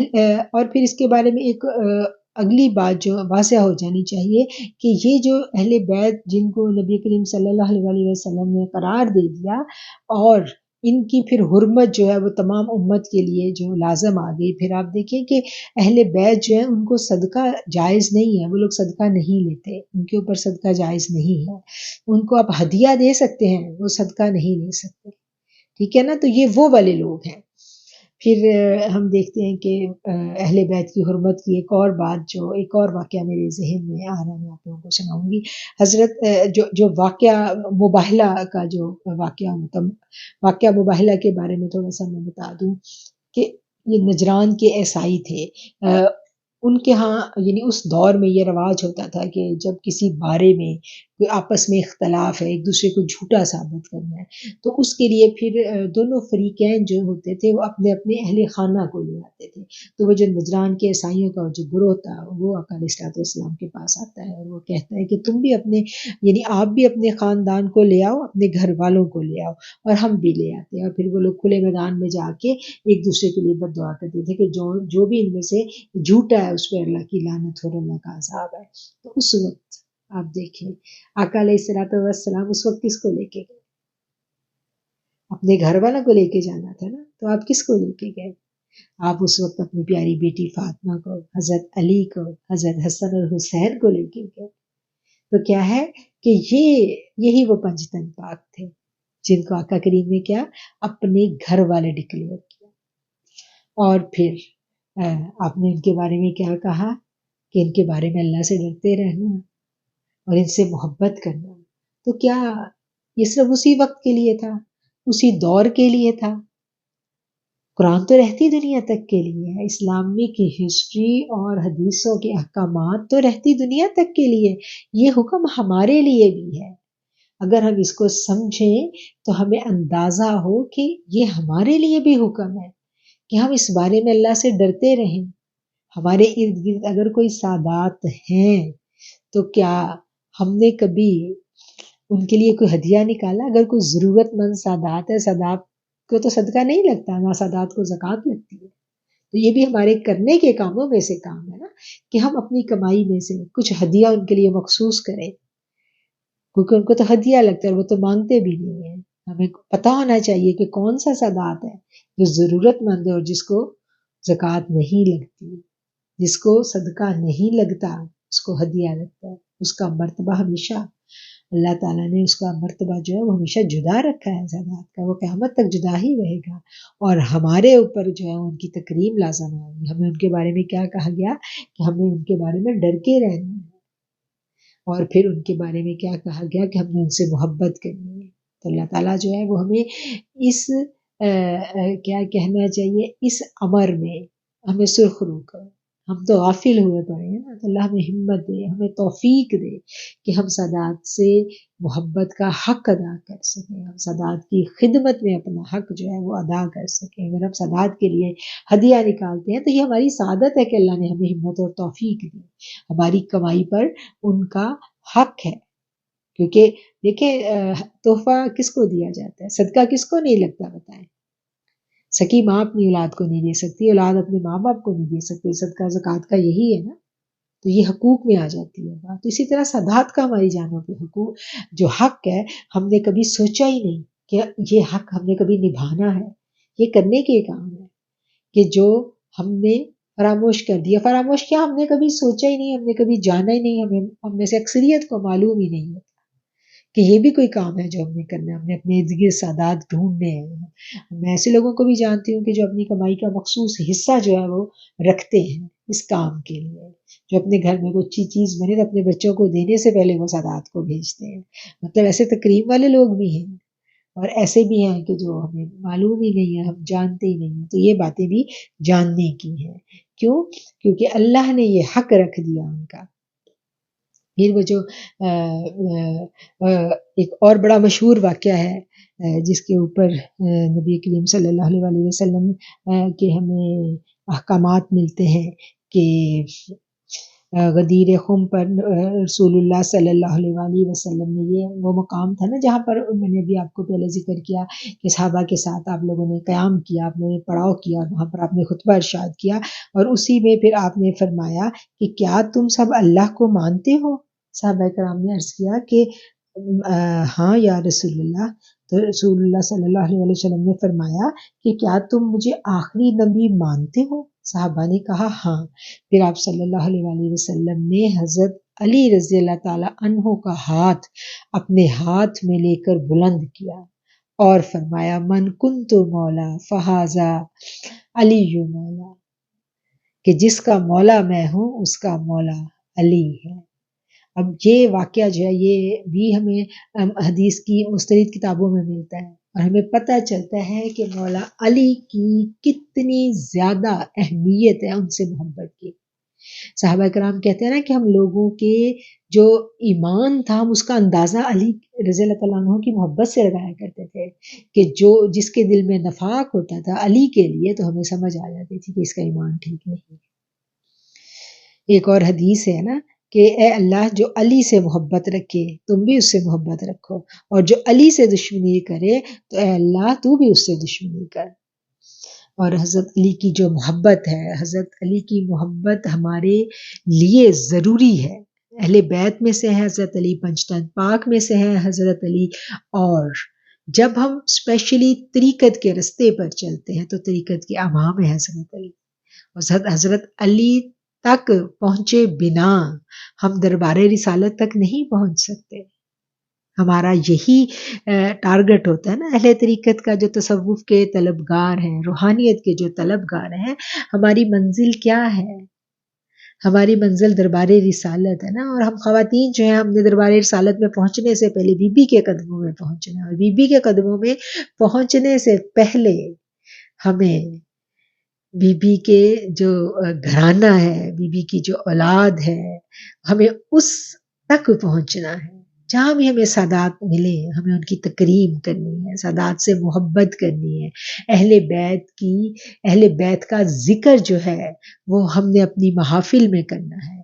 اور پھر اس کے بارے میں ایک اگلی بات جو واضح ہو جانی چاہیے کہ یہ جو اہل بیت جن کو نبی کریم صلی اللہ علیہ وسلم نے قرار دے دیا، اور ان کی پھر حرمت جو ہے وہ تمام امت کے لیے جو لازم آ گئی، پھر آپ دیکھیں کہ اہل بیت جو ہے ان کو صدقہ جائز نہیں ہے، وہ لوگ صدقہ نہیں لیتے، ان کے اوپر صدقہ جائز نہیں ہے، ان کو آپ ہدیہ دے سکتے ہیں، وہ صدقہ نہیں لے سکتے، ٹھیک ہے نا، تو یہ وہ والے لوگ ہیں۔ پھر ہم دیکھتے ہیں کہ اہل بیت کی حرمت کی ایک اور بات، جو ایک اور واقعہ میرے ذہن میں آ رہا ہے، میں آپ لوگوں کو سناؤں گی۔ حضرت جو واقعہ مباہلہ کا جو واقعہ مباہلہ کے بارے میں تھوڑا سا میں بتا دوں کہ یہ نجران کے عیسائی تھے، ان کے ہاں یعنی اس دور میں یہ رواج ہوتا تھا کہ جب کسی بارے میں کوئی آپس میں اختلاف ہے، ایک دوسرے کو جھوٹا ثابت کرنا ہے، تو اس کے لیے پھر دونوں فریقین جو ہوتے تھے وہ اپنے اپنے اہل خانہ کو لے آتے تھے، تو وہ جو نجران کے عیسائیوں کا جو گروہ تھا وہ آقا علیہ السلام کے پاس آتا ہے اور وہ کہتا ہے کہ تم بھی آپ بھی اپنے خاندان کو لے آؤ، اپنے گھر والوں کو لے آؤ، اور ہم بھی لے آتے ہیں، اور پھر وہ لوگ کھلے میدان میں جا کے ایک دوسرے کے لیے بد دعا کرتے تھے کہ جو بھی ان میں سے جھوٹا ہے اس پہ اللہ کی لعنت اور اللہ کا عذاب ہے۔ تو اس وقت آپ دیکھیں آقا علیہ السلام اس وقت کس کو لے کے گئے؟ اپنے گھر والوں کو لے کے جانا تھا نا، تو آپ کس کو لے کے گئے؟ آپ اس وقت اپنی پیاری بیٹی فاطمہ کو، حضرت علی کو، حضرت حسن اور حسین کو لے کے گئے۔ تو کیا ہے کہ یہی وہ 5 تن پاک تھے جن کو آقا کریم نے کیا اپنے گھر والے ڈکلیئر کیا۔ اور پھر آپ نے ان کے بارے میں کیا کہا کہ ان کے بارے میں اللہ سے ڈرتے رہنا اور ان سے محبت کرنا۔ تو کیا یہ صرف اسی وقت کے لیے تھا، اسی دور کے لیے تھا. قرآن تو رہتی دنیا تک کے لیے ہے، اسلامی کی ہسٹری اور حدیثوں کے احکامات تو رہتی دنیا تک کے لیے. یہ حکم ہمارے لیے بھی ہے. اگر ہم اس کو سمجھیں تو ہمیں اندازہ ہو کہ یہ ہمارے لیے بھی حکم ہے کہ ہم اس بارے میں اللہ سے ڈرتے رہیں. ہمارے ارد گرد اگر کوئی سادات ہیں تو کیا ہم نے کبھی ان کے لیے کوئی ہدیہ نکالا؟ اگر کوئی ضرورت مند سادات ہے، سادات کو تو صدقہ نہیں لگتا، نہ سادات کو زکوٰۃ لگتی ہے. تو یہ بھی ہمارے کرنے کے کاموں میں سے کام ہے نا، کہ ہم اپنی کمائی میں سے کچھ ہدیہ ان کے لیے مخصوص کریں، کیونکہ ان کو تو ہدیہ لگتا ہے، وہ تو مانگتے بھی نہیں ہیں. ہمیں پتہ ہونا چاہیے کہ کون سا سادات ہے جو ضرورت مند ہے اور جس کو زکوٰۃ نہیں لگتی، جس کو صدقہ نہیں لگتا، اس کو ہدیہ لگتا ہے. اس کا مرتبہ ہمیشہ اللہ تعالیٰ نے اس کا مرتبہ جو ہے وہ ہمیشہ جدا رکھا ہے زکوٰۃ کا، وہ قیامت تک جدا ہی رہے گا. اور ہمارے اوپر جو ہے ان کی تکریم لازم ہوگی. ہمیں ان کے بارے میں کیا کہا گیا کہ ہمیں ان کے بارے میں ڈر کے رہنا ہے، اور پھر ان کے بارے میں کیا کہا گیا کہ ہم نے ان سے محبت کرنی ہے. تو اللہ تعالیٰ جو ہے وہ ہمیں اس کیا کہنا چاہیے، اس امر میں ہمیں سرخرو کرے. ہم تو غافل ہوئے پڑے ہیں نا، تو اللہ ہمیں ہمت دے، ہمیں توفیق دے کہ ہم سادات سے محبت کا حق ادا کر سکیں، ہم سادات کی خدمت میں اپنا حق جو ہے وہ ادا کر سکیں. اگر ہم سادات کے لیے ہدیہ نکالتے ہیں تو یہ ہماری سعادت ہے کہ اللہ نے ہمیں ہمت اور توفیق دی. ہماری کمائی پر ان کا حق ہے، کیونکہ دیکھیں تحفہ کس کو دیا جاتا ہے، صدقہ کس کو نہیں لگتا بتائیں. سکی ماں اپنی اولاد کو نہیں دے سکتی، اولاد اپنے ماں باپ کو نہیں دے سکتی. صدقہ زکوٰۃ کا یہی ہے نا، تو یہ حقوق میں آ جاتی ہے بات. تو اسی طرح سادات کا ہماری جانوں پہ حقوق جو حق ہے، ہم نے کبھی سوچا ہی نہیں کہ یہ حق ہم نے کبھی نبھانا ہے. یہ کرنے کے کام ہے کہ جو ہم نے فراموش کر دیا. فراموش کیا، ہم نے کبھی سوچا ہی نہیں، ہم نے کبھی جانا ہی نہیں. ہم میں سے اکثریت کو معلوم ہی نہیں ہوتا کہ یہ بھی کوئی کام ہے جو ہم نے کرنا ہے. ہم نے اپنے ارد گرد سادات ڈھونڈنے ہیں. میں ایسے لوگوں کو بھی جانتی ہوں کہ جو اپنی کمائی کا مخصوص حصہ جو ہے وہ رکھتے ہیں اس کام کے لیے، جو اپنے گھر میں کوئی اچھی چیز بنے تو اپنے بچوں کو دینے سے پہلے وہ سادات کو بھیجتے ہیں. مطلب ایسے تقریب والے لوگ بھی ہیں، اور ایسے بھی ہیں کہ جو ہمیں معلوم ہی نہیں ہے، ہم جانتے ہی نہیں ہیں. تو یہ باتیں بھی جاننے کی ہیں. کیوں؟ کیونکہ اللہ نے یہ حق رکھ دیا ان کا. پھر وہ جو ایک اور بڑا مشہور واقعہ ہے جس کے اوپر نبی کریم صلی اللہ علیہ وسلم کے ہمیں احکامات ملتے ہیں کہ غدیر خم پر رسول اللہ صلی اللہ علیہ وسلم نے، یہ وہ مقام تھا نا جہاں پر میں نے ابھی آپ کو پہلے ذکر کیا کہ صحابہ کے ساتھ آپ لوگوں نے قیام کیا، آپ لوگوں نے پڑاؤ کیا، اور وہاں پر آپ نے خطبہ ارشاد کیا، اور اسی میں پھر آپ نے فرمایا کہ کیا تم سب اللہ کو مانتے ہو؟ صحابہ کرام نے عرض کیا کہ ہاں یا رسول اللہ. تو رسول اللہ صلی اللہ علیہ وسلم نے فرمایا کہ کیا تم مجھے آخری نبی مانتے ہو؟ صحابہ نے کہا ہاں. پھر آپ صلی اللہ علیہ وسلم نے حضرت علی رضی اللہ تعالی عنہ کا ہاتھ اپنے ہاتھ میں لے کر بلند کیا اور فرمایا من کنت مولا فہذا علی مولا، کہ جس کا مولا میں ہوں اس کا مولا علی ہے. اب یہ واقعہ جو ہے یہ بھی ہمیں حدیث کی مستند کتابوں میں ملتا ہے، اور ہمیں پتہ چلتا ہے کہ مولا علی کی کتنی زیادہ اہمیت ہے ان سے محبت کی. صحابہ کرام کہتے ہیں نا کہ ہم لوگوں کے جو ایمان تھا ہم اس کا اندازہ علی رضی اللہ تعالیٰ عنہ کی محبت سے لگایا کرتے تھے، کہ جو جس کے دل میں نفاق ہوتا تھا علی کے لیے تو ہمیں سمجھ آ جاتی تھی کہ اس کا ایمان ٹھیک نہیں ہے. ایک اور حدیث ہے نا کہ اے اللہ جو علی سے محبت رکھے تم بھی اس سے محبت رکھو، اور جو علی سے دشمنی کرے تو اے اللہ تو بھی اس سے دشمنی کر. اور حضرت علی کی جو محبت ہے، حضرت علی کی محبت ہمارے لیے ضروری ہے. اہل بیت میں سے ہے حضرت علی، پنجتن پاک میں سے ہے حضرت علی. اور جب ہم اسپیشلی طریقت کے رستے پر چلتے ہیں تو طریقت کے امام ہے حضرت علی. اور حضرت علی تک پہنچے بنا ہم دربار رسالت تک نہیں پہنچ سکتے. ہمارا یہی ٹارگٹ ہوتا ہے نا اہل طریقت کا، جو تصوف کے طلبگار ہیں، روحانیت کے جو طلبگار ہیں، ہماری منزل کیا ہے؟ ہماری منزل دربار رسالت ہے نا، اور ہم خواتین جو ہیں ہم نے دربار رسالت میں پہنچنے سے پہلے بی بی کے قدموں میں پہنچنا ہے، اور بی بی کے قدموں میں پہنچنے سے پہلے ہمیں بی بی کے جو گھرانہ ہے، بی بی کی جو اولاد ہے، ہمیں اس تک پہنچنا ہے۔ جہاں بھی ہمیں سادات ملے ہمیں ان کی تکریم کرنی ہے، سادات سے محبت کرنی ہے، اہل بیت کا ذکر جو ہے وہ ہم نے اپنی محافل میں کرنا ہے،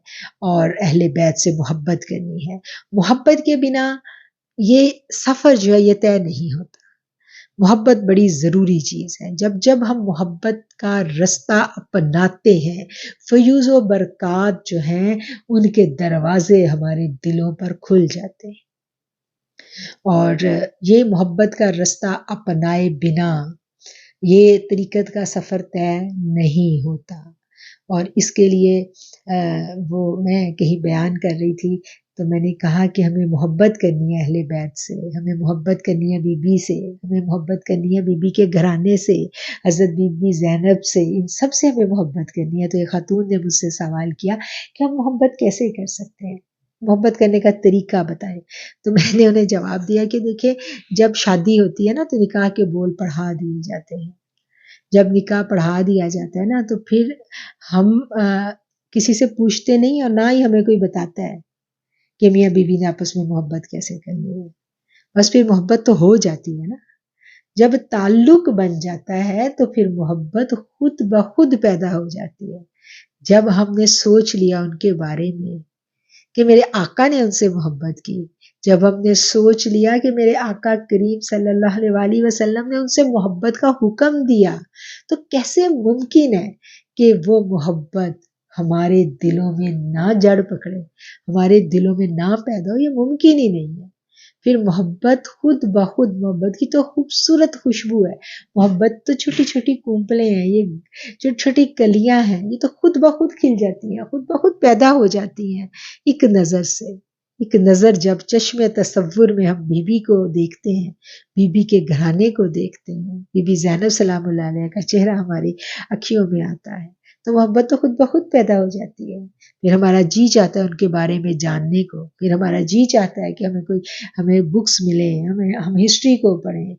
اور اہل بیت سے محبت کرنی ہے۔ محبت کے بنا یہ سفر جو ہے یہ طے نہیں ہوتا۔ محبت بڑی ضروری چیز ہے۔ جب جب ہم محبت کا رستہ اپناتے ہیں، فیوز و برکات جو ہیں ان کے دروازے ہمارے دلوں پر کھل جاتے ہیں، اور یہ محبت کا رستہ اپنائے بنا یہ طریقت کا سفر طے نہیں ہوتا۔ اور اس کے لیے وہ میں کہیں بیان کر رہی تھی تو میں نے کہا کہ ہمیں محبت کرنی ہے اہل بیت سے، ہمیں محبت کرنی ہے بی بی سے، ہمیں محبت کرنی ہے بی بی کے گھرانے سے، حضرت بی بی زینب سے، ان سب سے ہمیں محبت کرنی ہے۔ تو ایک خاتون نے مجھ سے سوال کیا کہ ہم محبت کیسے کر سکتے ہیں، محبت کرنے کا طریقہ بتائیں۔ تو میں نے انہیں جواب دیا کہ دیکھیں، جب شادی ہوتی ہے نا تو نکاح کے بول پڑھا دیے جاتے ہیں۔ جب نکاح پڑھا دیا جاتا ہے نا تو پھر ہم کسی سے پوچھتے نہیں، اور نہ ہی ہمیں کوئی بتاتا ہے کہ میاں بیوی نے آپس میں محبت کیسے کرنی ہے۔ بس پھر محبت تو ہو جاتی ہے نا۔ جب تعلق بن جاتا ہے تو پھر محبت خود بخود پیدا ہو جاتی ہے۔ جب ہم نے سوچ لیا ان کے بارے میں کہ میرے آقا نے ان سے محبت کی، جب ہم نے سوچ لیا کہ میرے آقا کریم صلی اللہ علیہ وآلہ وسلم نے ان سے محبت کا حکم دیا، تو کیسے ممکن ہے کہ وہ محبت ہمارے دلوں میں نہ جڑ پکڑے، ہمارے دلوں میں نہ پیدا ہو؟ یہ ممکن ہی نہیں ہے۔ پھر محبت خود بخود، محبت کی تو خوبصورت خوشبو ہے، محبت تو چھوٹی چھوٹی کونپلیں ہیں، یہ چھوٹی چھوٹی کلیاں ہیں، یہ تو خود بخود کھل جاتی ہیں، خود بخود پیدا ہو جاتی ہیں ایک نظر سے۔ ایک نظر جب چشم تصور میں ہم بی بی کو دیکھتے ہیں، بی بی کے گھرانے کو دیکھتے ہیں، بی بی زینب سلام اللہ علیہ کا چہرہ ہماری اکھیوں میں آتا ہے، تو محبت تو خود بخود پیدا ہو جاتی ہے۔ پھر ہمارا جی چاہتا ہے ان کے بارے میں جاننے کو، پھر ہمارا جی چاہتا ہے کہ ہمیں بکس ملے، ہم ہسٹری کو پڑھیں،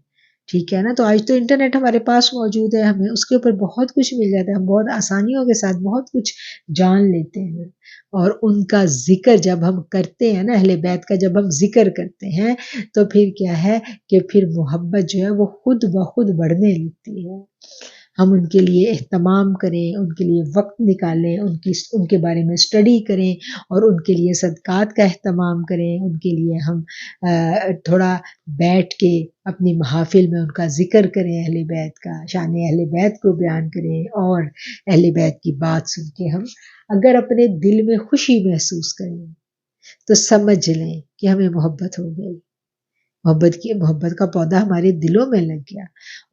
ٹھیک ہے نا۔ تو آج تو انٹرنیٹ ہمارے پاس موجود ہے، ہمیں اس کے اوپر بہت کچھ مل جاتا ہے، ہم بہت آسانیوں کے ساتھ بہت کچھ جان لیتے ہیں۔ اور ان کا ذکر جب ہم کرتے ہیں نا، اہل بیت کا جب ہم ذکر کرتے ہیں تو پھر کیا ہے کہ پھر محبت جو ہے وہ خود بخود بڑھنے لگتی ہے۔ ہم ان کے لیے اہتمام کریں، ان کے لیے وقت نکالیں، ان کے بارے میں اسٹڈی کریں، اور ان کے لیے صدقات کا اہتمام کریں، ان کے لیے ہم تھوڑا بیٹھ کے اپنی محافل میں ان کا ذکر کریں، اہل بیت کا، شان اہل بیت کو بیان کریں، اور اہل بیت کی بات سن کے ہم اگر اپنے دل میں خوشی محسوس کریں تو سمجھ لیں کہ ہمیں محبت ہو گئی، محبت کا پودا ہمارے دلوں میں لگ گیا۔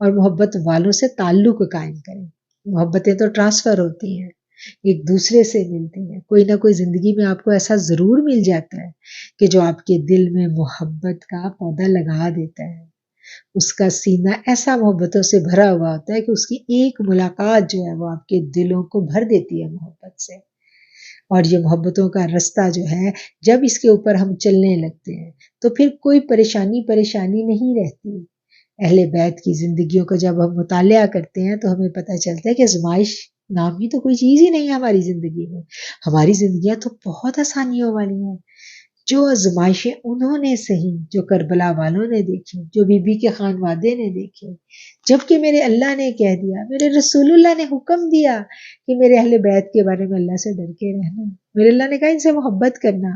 اور محبت والوں سے تعلق قائم کریں۔ محبتیں تو ٹرانسفر ہوتی ہیں، ایک دوسرے سے ملتی ہیں، کوئی نہ کوئی زندگی میں آپ کو ایسا ضرور مل جاتا ہے کہ جو آپ کے دل میں محبت کا پودا لگا دیتا ہے، اس کا سینہ ایسا محبتوں سے بھرا ہوا ہوتا ہے کہ اس کی ایک ملاقات جو ہے وہ آپ کے دلوں کو بھر دیتی ہے محبت سے۔ اور یہ محبتوں کا رستہ جو ہے جب اس کے اوپر ہم چلنے لگتے ہیں تو پھر کوئی پریشانی نہیں رہتی۔ اہل بیت کی زندگیوں کو جب ہم مطالعہ کرتے ہیں تو ہمیں پتہ چلتا ہے کہ آزمائش نام کی تو کوئی چیز ہی نہیں ہے ہماری زندگی میں۔ ہماری زندگیاں تو بہت آسانیوں والی ہیں۔ جو آزمائشیں انہوں نے سہی، جو کربلا والوں نے دیکھی، جو بی بی کے خانوادے نے دیکھے، جبکہ میرے اللہ نے کہہ دیا، میرے رسول اللہ نے حکم دیا کہ میرے اہل بیت کے بارے میں اللہ سے ڈر کے رہنا، میرے اللہ نے کہا ان سے محبت کرنا،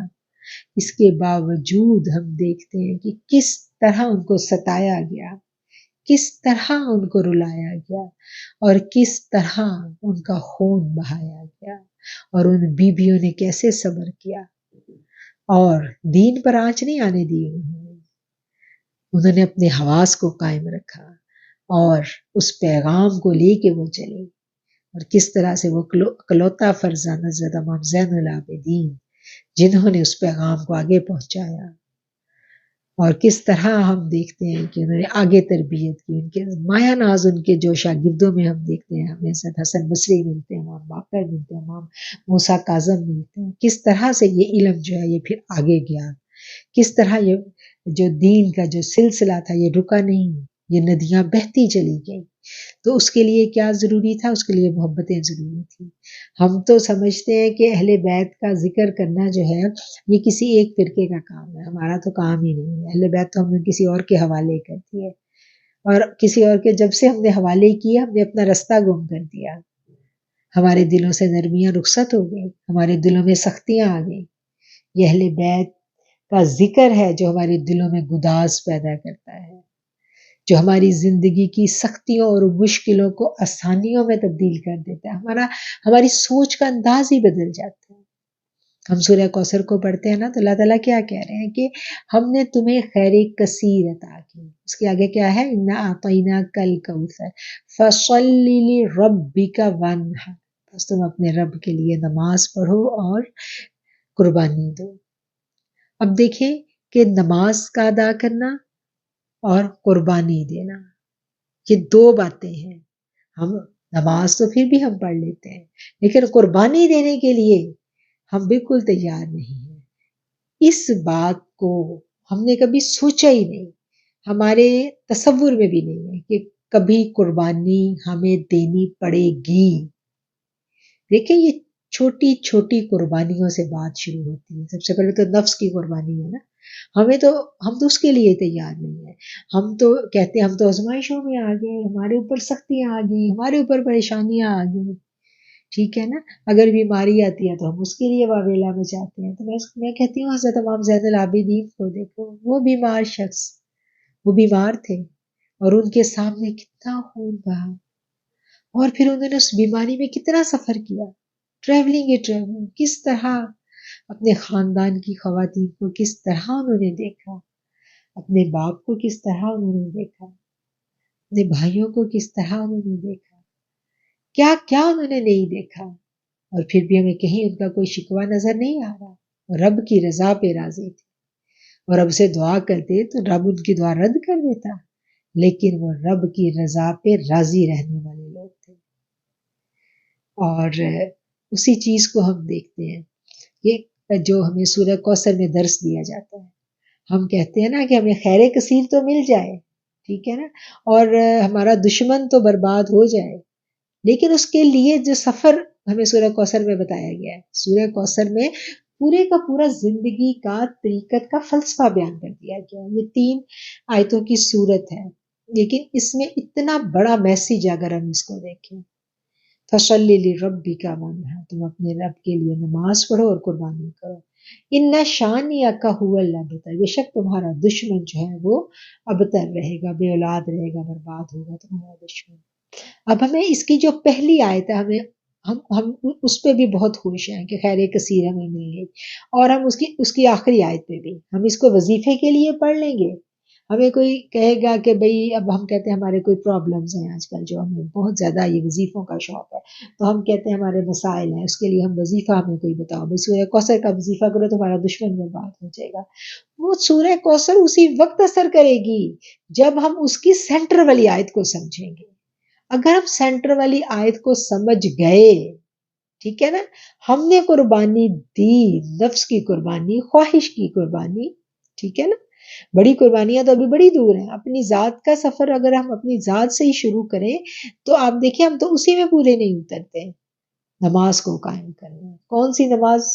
اس کے باوجود ہم دیکھتے ہیں کہ کس طرح ان کو ستایا گیا، کس طرح ان کو رلایا گیا، اور کس طرح ان کا خون بہایا گیا، اور ان بیویوں نے کیسے صبر کیا اور دین پر آنچ نہیں آنے دی۔ انہوں نے اپنے حواس کو قائم رکھا اور اس پیغام کو لے کے وہ چلے، اور کس طرح سے وہ اکلوتا فرزند حضرت امام زین العابدین جنہوں نے اس پیغام کو آگے پہنچایا، اور کس طرح ہم دیکھتے ہیں کہ انہوں نے آگے تربیت کی، ان کے مایا ناز ان کے جو شاگردوں میں ہم دیکھتے ہیں، ہمیں سید حسن بصری ملتے ہیں، امام باقر ملتے ہیں، امام موسیٰ کاظم ملتے ہیں، کس طرح سے یہ علم جو ہے یہ پھر آگے گیا، کس طرح یہ جو دین کا جو سلسلہ تھا یہ رکا نہیں، یہ ندیاں بہتی چلی گئی۔ تو اس کے لیے کیا ضروری تھا؟ اس کے لیے محبتیں ضروری تھیں۔ ہم تو سمجھتے ہیں کہ اہل بیت کا ذکر کرنا جو ہے یہ کسی ایک فرقے کا کام ہے، ہمارا تو کام ہی نہیں ہے۔ اہل بیت تو ہم نے کسی اور کے حوالے کر دیے، اور کسی اور کے جب سے ہم نے حوالے کیے ہم نے اپنا رستہ گم کر دیا، ہمارے دلوں سے نرمیاں رخصت ہو گئی، ہمارے دلوں میں سختیاں آ گئی۔ یہ اہل بیت کا ذکر ہے جو ہمارے دلوں میں گداز پیدا کرتا ہے، جو ہماری زندگی کی سختیوں اور مشکلوں کو آسانیوں میں تبدیل کر دیتا ہے، ہماری سوچ کا انداز ہی بدل جاتا ہے۔ ہم سورہ کوثر کو پڑھتے ہیں نا تو اللہ تعالیٰ کیا کہہ رہے ہیں کہ ہم نے تمہیں خیر کثیر عطا کی، اس کے آگے کیا ہے؟ اِنَّا أَعْطَيْنَاكَ الْكَوْثَرَ فَصَلِّ لِرَبِّكَ وَانْحَرْ، بس تم اپنے رب کے لیے نماز پڑھو اور قربانی دو۔ اب دیکھیں کہ نماز کا ادا کرنا اور قربانی دینا یہ دو باتیں ہیں۔ ہم نماز تو پھر بھی ہم پڑھ لیتے ہیں، لیکن قربانی دینے کے لیے ہم بالکل تیار نہیں ہیں۔ اس بات کو ہم نے کبھی سوچا ہی نہیں، ہمارے تصور میں بھی نہیں ہے کہ کبھی قربانی ہمیں دینی پڑے گی۔ دیکھیں یہ چھوٹی چھوٹی قربانیوں سے بات شروع ہوتی ہے۔ سب سے پہلے تو نفس کی قربانی ہے نا، ہم تو اس کے لیے تیار نہیں ہیں۔ ہم تو کہتے ہیں ہم تو آزمائشوں میں آ گئے، ہمارے اوپر سختیاں آ گئی، ہمارے اوپر پریشانیاں آ گئی، ٹھیک ہے نا۔ اگر بیماری آتی ہے تو ہم اس کے لیے واویلا مچاتے ہیں۔ تو میں کہتی ہوں حضرت امام زین العابدین کو دیکھو، وہ بیمار شخص، وہ بیمار تھے اور ان کے سامنے کتنا خون بہا، اور پھر انہوں نے اس بیماری میں کتنا سفر کیا، ٹریولنگ کس طرح اپنے خاندان کی خواتین کو کس طرح انہوں نے دیکھا، اپنے باپ کو کس طرح انہوں نے دیکھا، اپنے بھائیوں کو کس طرح انہوں نے دیکھا، کیا کیا انہوں نے نہیں دیکھا، اور پھر بھی ہمیں کہیں ان کا کوئی شکوہ نظر نہیں آ رہا۔ رب کی رضا پہ راضی تھے، اور رب سے دعا کرتے تو رب ان کی دعا رد کر دیتا، لیکن وہ رب کی رضا پہ راضی رہنے والے لوگ تھے۔ اور اسی چیز کو ہم دیکھتے ہیں، یہ جو ہمیں سورہ کوثر میں درس دیا جاتا ہے۔ ہم کہتے ہیں نا کہ ہمیں خیر کثیر تو مل جائے، ٹھیک ہے نا، اور ہمارا دشمن تو برباد ہو جائے، لیکن اس کے لیے جو سفر ہمیں سورہ کوثر میں بتایا گیا ہے، سورہ کوثر میں پورے کا پورا زندگی کا طریقت کا فلسفہ بیان کر دیا گیا ہے۔ یہ 3 آیتوں کی صورت ہے، لیکن اس میں اتنا بڑا میسیج اگر ہم اس کو دیکھیں، فَصَلِّ لِرَبِّكَ وَانْحَرْ، تم اپنے رب کے لیے نماز پڑھو اور قربانی کرو۔ اِنَّ شَانِئَكَ هُوَ الْأَبْتَرُ، بے شک تمہارا دشمن جو ہے وہ ابتر رہے گا، بے اولاد رہے گا، برباد ہوگا تمہارا دشمن۔ اب ہمیں اس کی جو پہلی آیت ہے، ہم اس پہ بھی بہت خوش ہیں کہ خیر کثیر ہمیں مل گئی، اور ہم اس کی آخری آیت پہ بھی ہم اس کو وظیفے کے لیے پڑھ لیں گے۔ ہمیں کوئی کہے گا کہ بھئی اب ہم کہتے ہیں ہمارے کوئی پرابلمز ہیں آج کل، جو ہمیں بہت زیادہ یہ وظیفوں کا شوق ہے، تو ہم کہتے ہیں ہمارے مسائل ہیں، اس کے لیے ہم وظیفہ ہمیں کوئی بتاؤ، بھئی سورہ کوثر کا وظیفہ کرو تو ہمارا دشمن برباد ہو جائے گا۔ وہ سورہ کوثر اسی وقت اثر کرے گی جب ہم اس کی سینٹر والی آیت کو سمجھیں گے۔ اگر ہم سینٹر والی آیت کو سمجھ گئے، ٹھیک ہے نا، ہم نے قربانی دی، نفس کی قربانی، خواہش کی قربانی، ٹھیک ہے نا۔ بڑی قربانیاں تو ابھی بڑی دور ہیں، اپنی ذات کا سفر اگر ہم اپنی ذات سے ہی شروع کریں تو آپ دیکھیں ہم تو اسی میں پورے نہیں اترتے۔ نماز کو قائم کرنا، کون سی نماز؟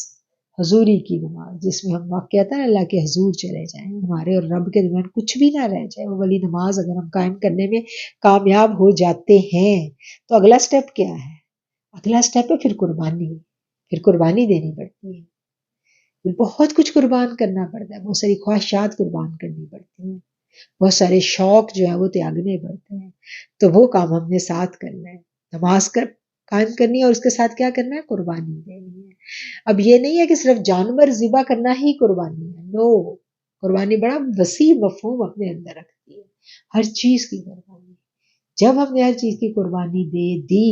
حضوری کی نماز، جس میں ہم واقعتاً اللہ کے حضور چلے جائیں، ہمارے اور رب کے درمیان کچھ بھی نہ رہ جائے۔ وہ والی نماز اگر ہم قائم کرنے میں کامیاب ہو جاتے ہیں تو اگلا سٹیپ کیا ہے؟ اگلا سٹیپ ہے پھر قربانی دینی پڑتی ہے، بہت کچھ قربان کرنا پڑتا ہے، بہت ساری خواہشات قربان کرنی پڑتی ہیں، بہت سارے شوق جو ہیں وہ تیاگنے پڑتے ہیں، تو وہ کام ہم نے ساتھ کرنا ہے۔ نماز قائم کرنی ہے اور اس کے ساتھ کیا کرنا ہے؟ قربانی دینی ہے۔ اب یہ نہیں ہے کہ صرف جانور ذبح کرنا ہی قربانی ہے، نو، قربانی بڑا وسیع مفہوم اپنے اندر رکھتی ہے، ہر چیز کی قربانی۔ جب ہم نے ہر چیز کی قربانی دے دی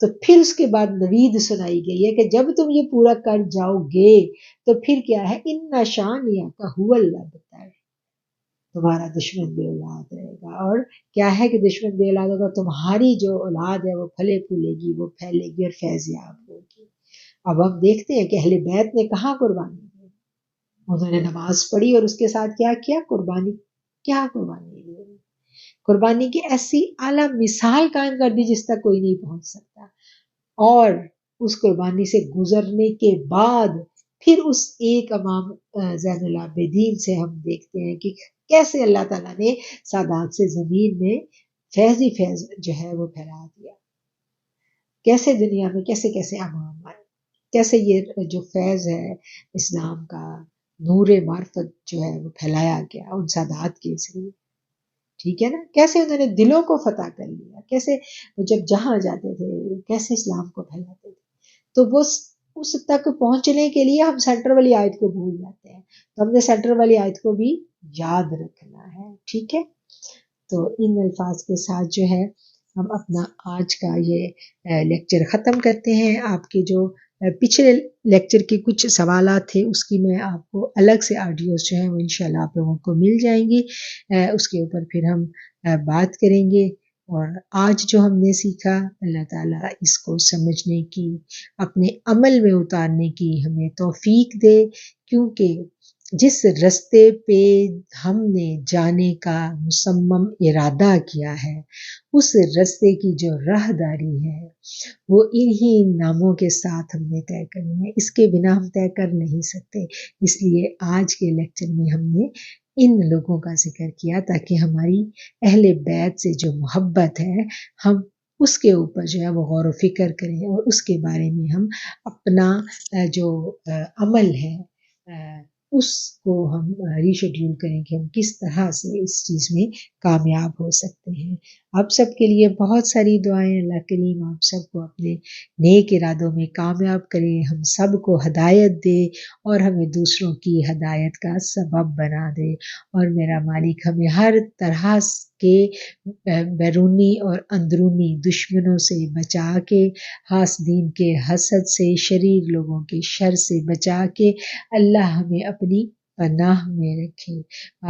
تو پھر اس کے بعد نوید سنائی گئی ہے کہ جب تم یہ پورا کر جاؤ گے تو پھر کیا ہے؟ اِنَّ شَانِئَكَ هُوَ الْأَبْتَرُ، تمہارا دشمن بے اولاد رہے گا. اور کیا ہے کہ دشمن بے اولاد ہوگا، تمہاری جو اولاد ہے وہ پھلے پھولے گی، وہ پھیلے گی اور فیض یاب ہوگی. اب ہم دیکھتے ہیں کہ اہل بیت نے کہاں قربانی دی. انہوں نے نماز پڑھی اور اس کے ساتھ کیا کیا؟ قربانی. کیا قربانی دی؟ قربانی کی ایسی اعلیٰ مثال قائم کر دی جس تک کوئی نہیں پہنچ سکتا. اور اس قربانی سے گزرنے کے بعد پھر اس ایک امام زین العابدین سے ہم دیکھتے ہیں کہ کیسے اللہ تعالیٰ نے سادات سے زمین میں فیض ہی فیض جو ہے وہ پھیلا دیا. کیسے دنیا میں کیسے کیسے امام آئے، کیسے یہ جو فیض ہے اسلام کا، نور معرفت جو ہے وہ پھیلایا گیا ان سادات کے ذریعے. ٹھیک ہے نا، کیسے انہوں نے دلوں کو فتح کر لیا، کیسے وہ جب جہاں جاتے تھے کیسے اسلام کو پھیلاتے تھے. تو وہ اس تک پہنچنے کے لیے ہم سینٹر والی آیت کو بھول جاتے ہیں، تو ہم نے سینٹر والی آیت کو بھی یاد رکھنا ہے. ٹھیک ہے، تو ان الفاظ کے ساتھ جو ہے ہم اپنا آج کا یہ لیکچر ختم کرتے ہیں. آپ کے جو پچھلے لیکچر کے کچھ سوالات تھے اس کی میں آپ کو الگ سے آڈیوز جو ہیں وہ انشاءاللہ آپ لوگوں کو مل جائیں گی، اس کے اوپر پھر ہم بات کریں گے. اور آج جو ہم نے سیکھا اللہ تعالیٰ اس کو سمجھنے کی، اپنے عمل میں اتارنے کی ہمیں توفیق دے، کیونکہ جس رستے پہ ہم نے جانے کا مصمم ارادہ کیا ہے اس رستے کی جو راہداری ہے وہ انہی ناموں کے ساتھ ہم نے طے کرنی ہے، اس کے بنا ہم طے کر نہیں سکتے. اس لیے آج کے لیکچر میں ہم نے ان لوگوں کا ذکر کیا تاکہ ہماری اہل بیت سے جو محبت ہے ہم اس کے اوپر جو ہے وہ غور و فکر کریں اور اس کے بارے میں ہم اپنا جو عمل ہے اس کو ہم ریشیڈیول کریں کہ ہم کس طرح سے اس چیز میں کامیاب ہو سکتے ہیں. آپ سب کے لیے بہت ساری دعائیں. اللہ کریم آپ سب کو اپنے نیک ارادوں میں کامیاب کرے، ہم سب کو ہدایت دے اور ہمیں دوسروں کی ہدایت کا سبب بنا دے. اور میرا مالک ہمیں ہر طرح کے بیرونی اور اندرونی دشمنوں سے بچا کے، حاسدین کے حسد سے، شریر لوگوں کے شر سے بچا کے اللہ ہمیں اپنی پناہ میں رکھے.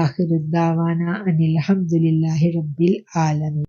آخر الدعوانا ان الحمد للہ رب العالمین.